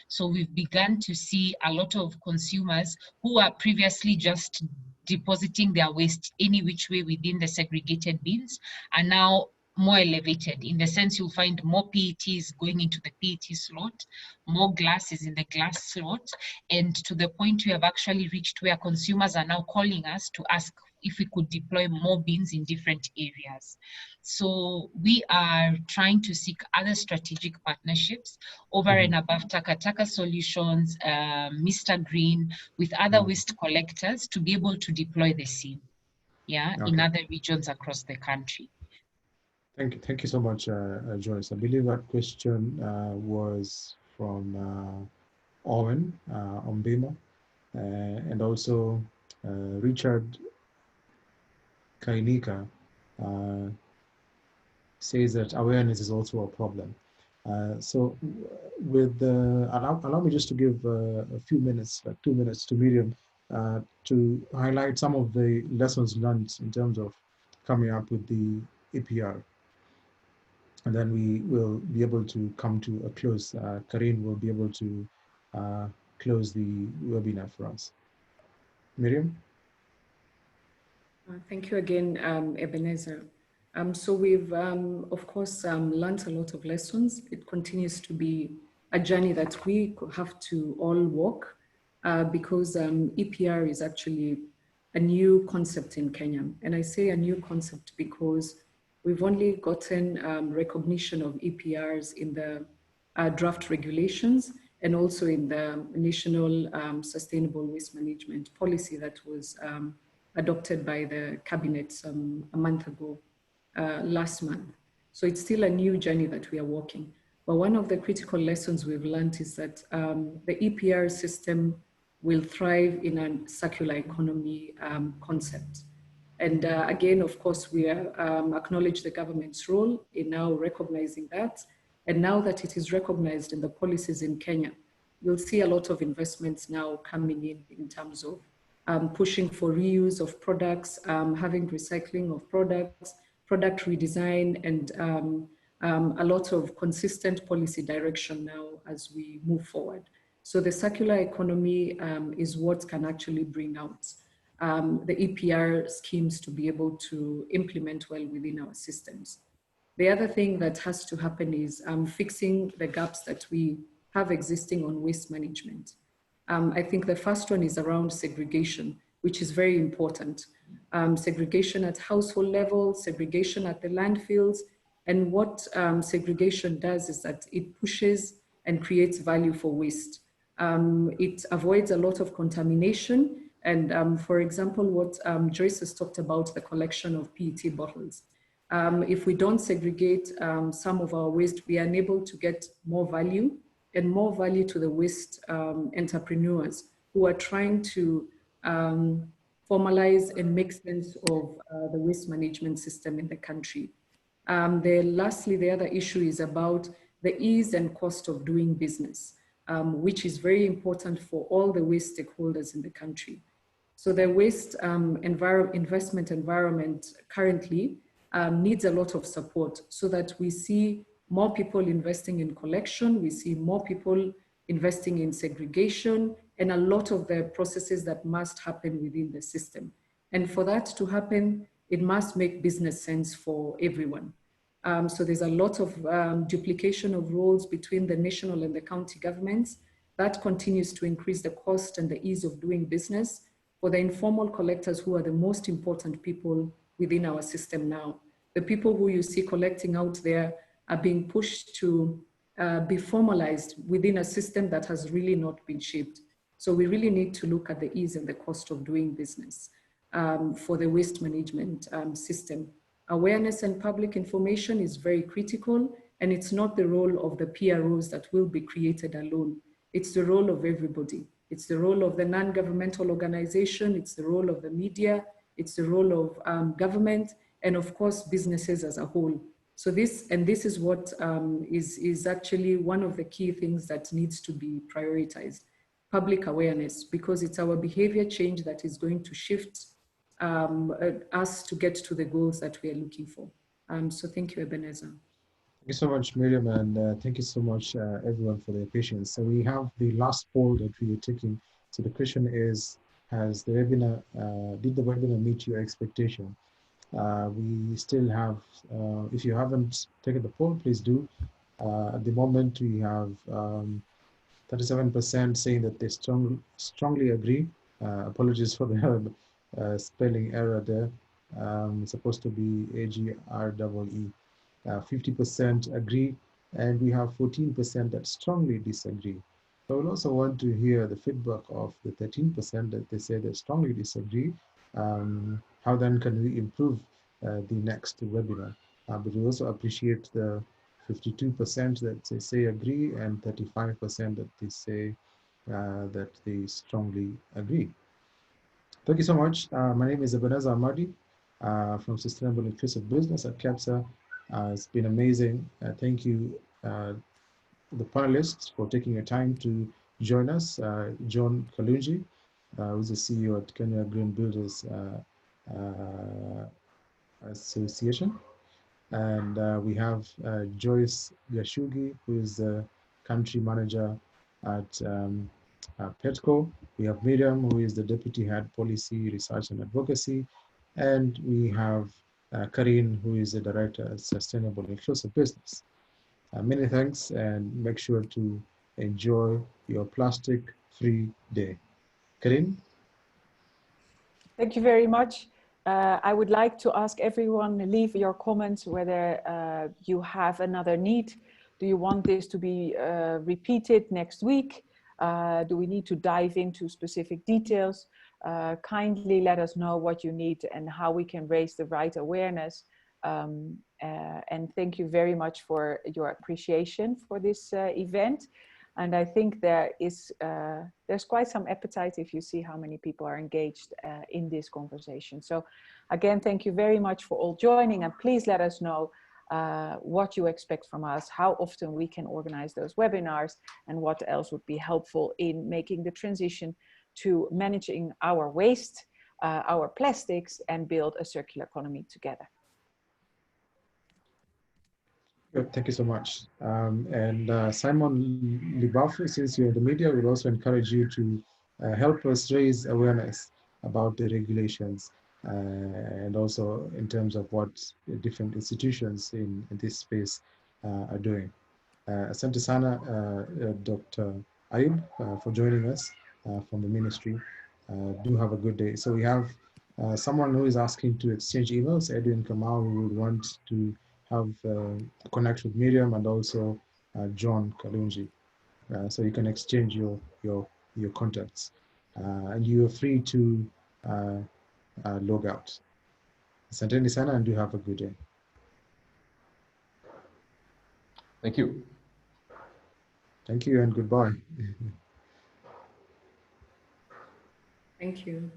So we've begun to see a lot of consumers who are previously just depositing their waste any which way within the segregated bins are now more elevated, in the sense you'll find more PETs going into the PET slot, more glasses in the glass slot, and to the point we have actually reached where consumers are now calling us to ask if we could deploy more bins in different areas. So we are trying to seek other strategic partnerships over and above Taka Solutions, Mr. Green, with other waste collectors to be able to deploy the SIB, in other regions across the country. Thank you so much, Joyce. I believe that question was from Owen Ombima, and also Richard Kainika says that awareness is also a problem. So with allow me just to give a few minutes, like 2 minutes to Miriam, to highlight some of the lessons learned in terms of coming up with the EPR. And then we will be able to come to a close. Karine will be able to close the webinar for us. Miriam? Thank you again, Ebenezer. So we've, of course, learned a lot of lessons. It continues to be a journey that we have to all walk because EPR is actually a new concept in Kenya. And I say a new concept because we've only gotten recognition of EPRs in the draft regulations and also in the National Sustainable Waste Management Policy that was adopted by the cabinet a month ago, last month. So it's still a new journey that we are walking. But one of the critical lessons we've learned is that the EPR system will thrive in a circular economy concept. And again, of course, we acknowledge the government's role in now recognizing that. And now that it is recognized in the policies in Kenya, you'll see a lot of investments now coming in terms of pushing for reuse of products, having recycling of products, product redesign, and a lot of consistent policy direction now as we move forward. So the circular economy is what can actually bring out the EPR schemes to be able to implement well within our systems. The other thing that has to happen is fixing the gaps that we have existing on waste management. I think the first one is around segregation, which is very important. Segregation at household level, segregation at the landfills. And what segregation does is that it pushes and creates value for waste. It avoids a lot of contamination. And for example, what Joyce has talked about, the collection of PET bottles. If we don't segregate some of our waste, we are unable to get more value and more value to the waste entrepreneurs who are trying to formalize and make sense of the waste management system in the country. Lastly, the other issue is about the ease and cost of doing business, which is very important for all the waste stakeholders in the country. So the waste investment environment currently needs a lot of support so that we see more people investing in collection, we see more people investing in segregation, and a lot of the processes that must happen within the system. And for that to happen, it must make business sense for everyone. So there's a lot of duplication of roles between the national and the county governments. That continues to increase the cost and the ease of doing business for the informal collectors, who are the most important people within our system now. The people who you see collecting out there are being pushed to be formalized within a system that has really not been shaped. So we really need to look at the ease and the cost of doing business for the waste management system. Awareness and public information is very critical, and it's not the role of the PROs that will be created alone. It's the role of everybody. It's the role of the non-governmental organization, it's the role of the media, it's the role of government, and of course, businesses as a whole. So this is what is actually one of the key things that needs to be prioritized, public awareness, because it's our behavior change that is going to shift us to get to the goals that we are looking for. So thank you, Ebenezer. Thank you so much, Miriam, and thank you so much, everyone, for their patience. So we have the last poll that we are taking. So the question is, did the webinar meet your expectation? We still have, if you haven't taken the poll, please do. At the moment, we have 37% saying that they strongly agree. Apologies for the spelling error there. It's supposed to be AGREE. 50% agree, and we have 14% that strongly disagree. So we'll also want to hear the feedback of the 13% that they say they strongly disagree. How then can we improve the next webinar? But we also appreciate the 52% that they say agree and 35% that they say that they strongly agree. Thank you so much. My name is Ebenezer Amadi from Sustainable Inclusive Business at KEPSA. It's been amazing. Thank you, the panelists, for taking your time to join us. John Kalunji, who's the CEO at Kenya Green Builders Association. And we have Joyce Gashugi, who is the country manager at PETCO. We have Miriam, who is the deputy head policy, research and advocacy. And we have Karine, who is the director of Sustainable Inclusive Business. Many thanks, and make sure to enjoy your plastic-free day. Karine? Thank you very much. I would like to ask everyone to leave your comments whether you have another need. Do you want this to be repeated next week? Do we need to dive into specific details? Kindly let us know what you need and how we can raise the right awareness. And thank you very much for your appreciation for this event. And I think there's quite some appetite if you see how many people are engaged in this conversation. So again, thank you very much for all joining, and please let us know what you expect from us, how often we can organize those webinars, and what else would be helpful in making the transition to managing our waste, our plastics, and build a circular economy together. Good, thank you so much. Simon Libafu, since you're in the media, we'll also encourage you to help us raise awareness about the regulations and also in terms of what different institutions in this space are doing. Asante sana, Dr. Ayub, for joining us from the ministry. Do have a good day. So we have someone who is asking to exchange emails, Edwin Kamau, who would want to have connect with Miriam and also John Kalunji. So you can exchange your contacts. And you are free to log out. Asanteni sana, and do have a good day. Thank you. Thank you and goodbye. Thank you.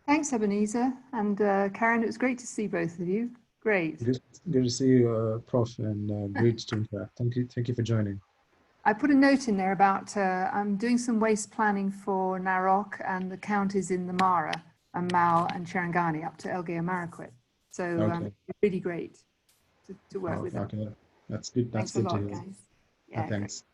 Thanks, Ebenezer. And Karen, it was great to see both of you. Great. Good to see you, Prof, and great to interact. Thank you for joining. I put a note in there about I'm doing some waste planning for Narok and the counties in the Mara, and Mau and Cherangani up to Elgeyo Marakwet. So Okay. it's really great to work with them. Okay, that's good. That's Thanks a good to lot, hear. guys. Yeah, Thanks.